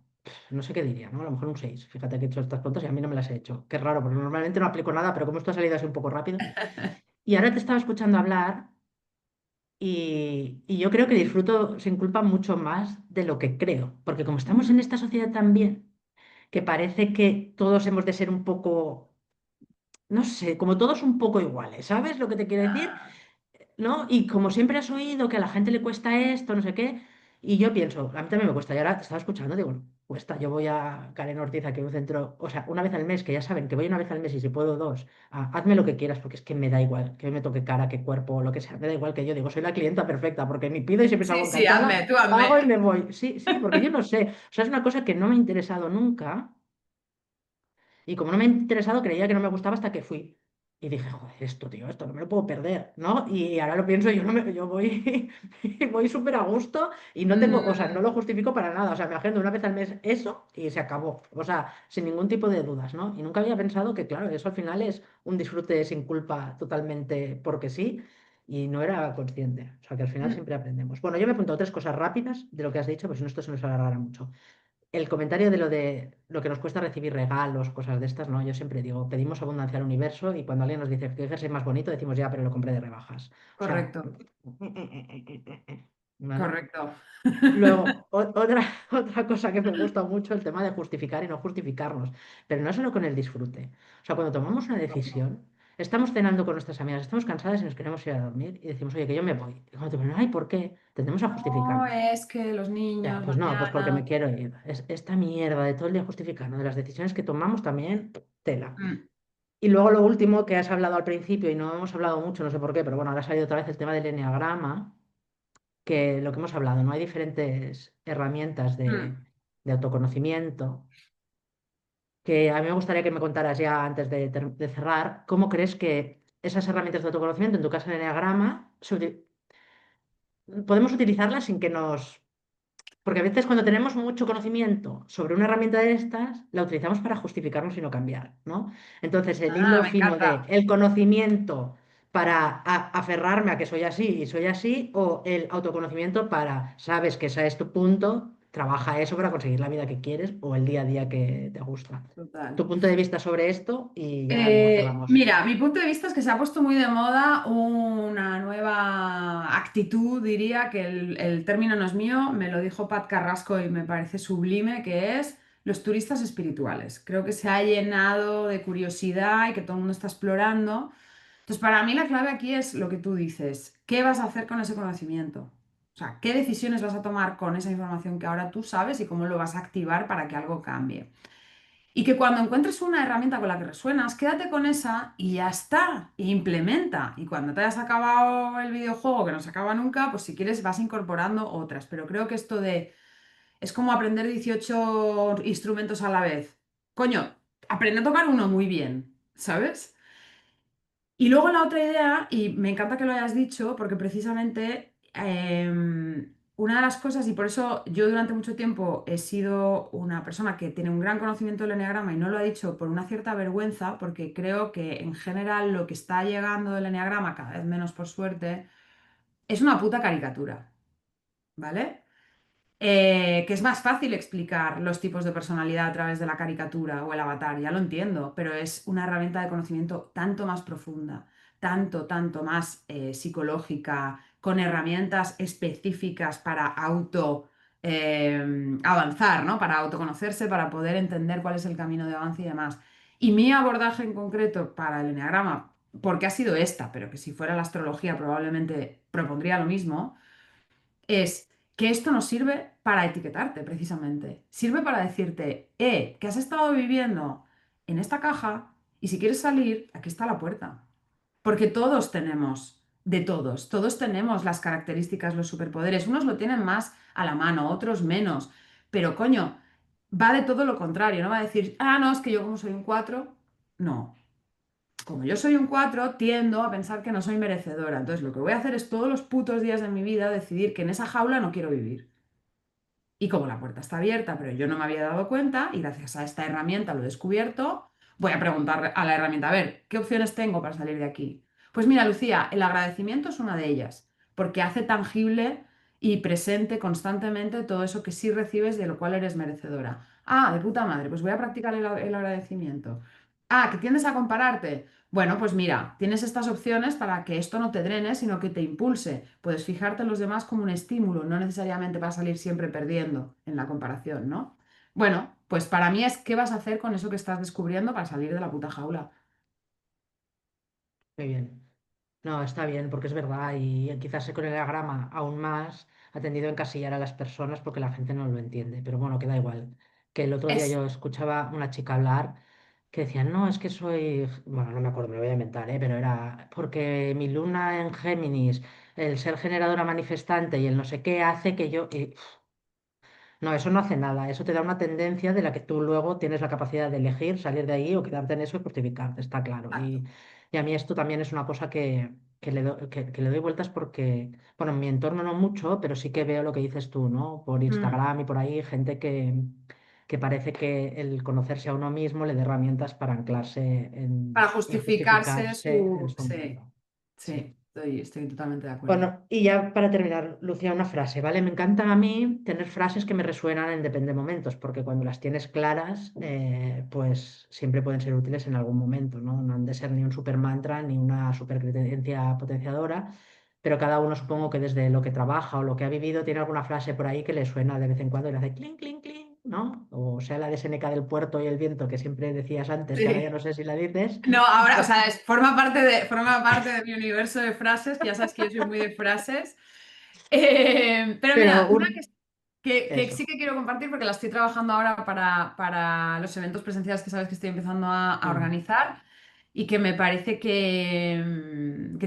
no sé qué diría, ¿no? A lo mejor un 6. Fíjate que he hecho estas preguntas y a mí no me las he hecho. Qué raro, porque normalmente no aplico nada, pero como esto ha salido así un poco rápido. Y ahora te estaba escuchando hablar y yo creo que disfruto sin culpa mucho más de lo que creo, porque como estamos en esta sociedad también, que parece que todos hemos de ser un poco, no sé, como todos un poco iguales, ¿sabes lo que te quiero decir? ¿No? Y como siempre has oído que a la gente le cuesta esto, no sé qué, y yo pienso, a mí también me cuesta, y ahora te estaba escuchando, digo, cuesta, yo voy a Karen Ortiz, aquí a un centro, o sea, una vez al mes, que ya saben que voy una vez al mes y si puedo dos, hazme lo que quieras, porque es que me da igual, que hoy me toque cara, que cuerpo, lo que sea, me da igual que yo digo, soy la clienta perfecta, porque ni pido y siempre Sí, salgo sí, hazme, encantada, tú pago y hazme. me voy. Sí, sí, porque yo no sé, o sea, es una cosa que no me ha interesado nunca. Y como no me ha interesado, creía que no me gustaba hasta que fui. Y dije, joder, esto, tío, esto no me lo puedo perder, ¿no? Y ahora lo pienso, yo voy, voy súper a gusto y no tengo, o sea, no Mm, lo justifico para nada. O sea, me agendo una vez al mes eso y se acabó. O sea, sin ningún tipo de dudas, ¿no? Y nunca había pensado que, claro, eso al final es un disfrute sin culpa totalmente porque sí. Y no era consciente. O sea, que al final mm. siempre aprendemos. Bueno, yo me he apuntado tres cosas rápidas de lo que has dicho, pues si no, esto se nos alargará mucho. El comentario de lo que nos cuesta recibir regalos, cosas de estas, ¿no? Yo siempre digo, pedimos abundancia al universo y cuando alguien nos dice que jersey más bonito, decimos ya, pero lo compré de rebajas. O sea, Correcto, ¿vale? correcto. Luego, otra, otra cosa que me gusta mucho, el tema de justificar y no justificarnos, pero no solo con el disfrute. O sea, cuando tomamos una decisión, estamos cenando con nuestras amigas, estamos cansadas y nos queremos ir a dormir y decimos, oye, que yo me voy. Y cuando te ponen, ay, ¿por qué? Tendemos a No justificarnos. es que los Ya, niños pues no, pues porque me mañana. quiero ir. Es esta mierda de todo el día justificando, de las decisiones que tomamos también, tela. Mm, Y luego lo último que has hablado al principio y no hemos hablado mucho, no sé por qué, pero bueno, ahora ha salido otra vez el tema del enneagrama, que lo que hemos hablado, ¿no? Hay diferentes herramientas mm. de autoconocimiento, que a mí me gustaría que me contaras ya antes de cerrar, ¿cómo crees que esas herramientas de autoconocimiento, en tu caso el enneagrama, podemos utilizarlas sin que nos... Porque a veces cuando tenemos mucho conocimiento sobre una herramienta de estas, la utilizamos para justificarnos y no cambiar, ¿no? Entonces, el Ah, hilo me fino de encanta. el conocimiento para aferrarme a que soy así y soy así, o el autoconocimiento para, sabes que ese es tu punto, trabaja eso para conseguir la vida que quieres o el día a día que te gusta. Total. Tu punto de vista sobre esto y ya luego cerramos. Mira, mi punto de vista es que se ha puesto muy de moda una nueva actitud, diría que el término no es mío, me lo dijo Pat Carrasco y me parece sublime, que es los turistas espirituales. Creo que se ha llenado de curiosidad y que todo el mundo está explorando. Entonces, para mí la clave aquí es lo que tú dices. ¿Qué vas a hacer con ese conocimiento? O sea, ¿qué decisiones vas a tomar con esa información que ahora tú sabes y cómo lo vas a activar para que algo cambie? Y que cuando encuentres una herramienta con la que resuenas, quédate con esa y ya está, e implementa. Y cuando te hayas acabado el videojuego, que no se acaba nunca, pues si quieres vas incorporando otras. Pero creo que esto de... Es como aprender 18 instrumentos a la vez. Coño, aprende a tocar uno muy bien, ¿sabes? Y luego la otra idea, y me encanta que lo hayas dicho, porque precisamente una de las cosas, y por eso yo durante mucho tiempo he sido una persona que tiene un gran conocimiento del enneagrama y no lo ha dicho por una cierta vergüenza, porque creo que en general lo que está llegando del enneagrama, cada vez menos por suerte, es una puta caricatura, ¿vale? Que es más fácil explicar los tipos de personalidad a través de la caricatura o el avatar, ya lo entiendo, pero es una herramienta de conocimiento tanto más profunda, tanto más psicológica, con herramientas específicas para avanzar, ¿no? Para autoconocerse, para poder entender cuál es el camino de avance y demás. Y mi abordaje en concreto para el enneagrama, porque ha sido esta, pero que si fuera la astrología probablemente propondría lo mismo es que esto nos sirve para etiquetarte, precisamente. Sirve para decirte, que has estado viviendo en esta caja y si quieres salir, aquí está la puerta. Porque todos tenemos, de todos tenemos las características, los superpoderes. Unos lo tienen más a la mano, otros menos. Pero coño, va de todo lo contrario, no va a decir, ah, no, es que yo como soy un 4 no. Como yo soy un 4 tiendo a pensar que no soy merecedora. Entonces, lo que voy a hacer es todos los putos días de mi vida decidir que en esa jaula no quiero vivir. Y como la puerta está abierta, pero yo no me había dado cuenta, y gracias a esta herramienta lo he descubierto, voy a preguntar a la herramienta, a ver, ¿qué opciones tengo para salir de aquí? Pues mira, Lucía, el agradecimiento es una de ellas, porque hace tangible y presente constantemente todo eso que sí recibes de lo cual eres merecedora. Ah, de puta madre, pues voy a practicar el agradecimiento. Ah, que tiendes a compararte. Bueno, pues mira, tienes estas opciones para que esto no te drene, sino que te impulse. Puedes fijarte en los demás como un estímulo, no necesariamente para salir siempre perdiendo en la comparación, ¿no? Bueno, pues para mí es qué vas a hacer con eso que estás descubriendo para salir de la puta jaula. Muy bien. No, está bien, porque es verdad, y quizás con el diagrama aún más ha tendido a encasillar a las personas porque la gente no lo entiende, pero bueno, queda igual. Que el otro día Es, yo escuchaba una chica hablar que decía, no, es que soy, bueno, no me acuerdo, me lo voy a inventar, pero era porque mi luna en Géminis, el ser generadora manifestante y el no sé qué hace que yo... no, eso no hace nada, eso te da una tendencia de la que tú luego tienes la capacidad de elegir salir de ahí o quedarte en eso y justificarte, está claro. exacto. Y a mí esto también es una cosa que le doy vueltas porque, bueno, en mi entorno no mucho, pero sí que veo lo que dices tú, ¿no? Por Mm. Instagram y por ahí, gente que parece que el conocerse a uno mismo le da herramientas para anclarse Para y justificarse justificarse en su... su Sí, mundo. Sí. sí, estoy totalmente de acuerdo. Bueno, y ya para terminar, Lucía, una frase, ¿vale? Me encantan a mí tener frases que me resuenan en depende de momentos, porque cuando las tienes claras, pues siempre pueden ser útiles en algún momento, ¿no? No han de ser ni un super mantra ni una super creencia potenciadora, pero cada uno supongo que desde lo que trabaja o lo que ha vivido tiene alguna frase por ahí que le suena de vez en cuando y le hace clink, clink, clink, ¿no? O sea, la de Seneca del puerto y el viento que siempre decías antes, que ahora ya Sí. no sé si la dices. No, ahora, o sea, forma parte de mi universo de frases, que ya sabes que yo soy muy de frases. Pero Pero mira, una que eso. sí que quiero compartir porque la estoy trabajando ahora para los eventos presenciales que sabes que estoy empezando a Mm, organizar y que me parece que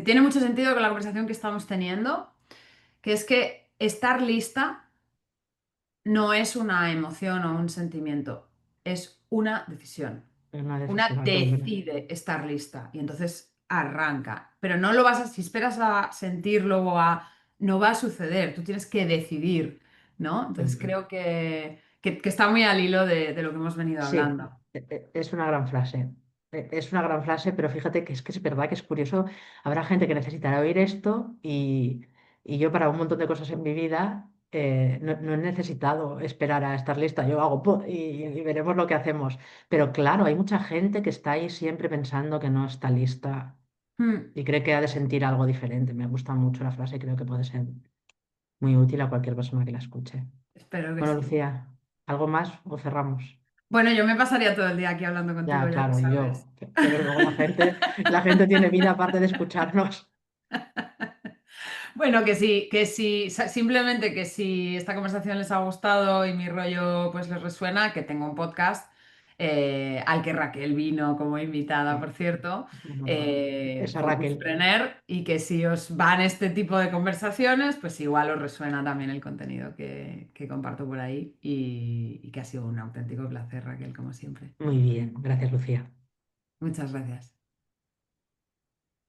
tiene mucho sentido con la conversación que estamos teniendo, que es que estar lista no es una emoción o un sentimiento, es una decisión. es una Una decisión, qué buena. decide estar lista y entonces arranca. Pero no lo vas a, si esperas a sentirlo o a, no va a suceder, tú tienes que decidir, ¿no? Entonces Mm. creo que está muy al hilo de lo que hemos venido Sí, hablando. es una gran frase. Es una gran frase, pero fíjate que es verdad que es curioso. Habrá gente que necesitará oír esto y yo para un montón de cosas en mi vida no he necesitado esperar a estar lista. Yo hago y veremos lo que hacemos. Pero claro, hay mucha gente que está ahí siempre pensando que no está lista Hmm, y cree que ha de sentir algo diferente. Me gusta mucho la frase y creo que puede ser muy útil a cualquier persona que la escuche. espero que Bueno, sí. Lucía, ¿algo más o cerramos? Bueno, yo me pasaría todo el día aquí hablando contigo, Ya, ya lo claro, y sabes. yo. Pero luego la gente tiene vida aparte de escucharnos. Bueno, que sí, simplemente que si esta conversación les ha gustado y mi rollo pues les resuena, que tengo un podcast al que Raquel vino como invitada, por Sí, cierto, bueno, esa Raquel. Focuspreneur, y que si os van este tipo de conversaciones, pues igual os resuena también el contenido que comparto por ahí y que ha sido un auténtico placer, Raquel, como siempre. Muy bien, gracias, Lucía. Muchas gracias.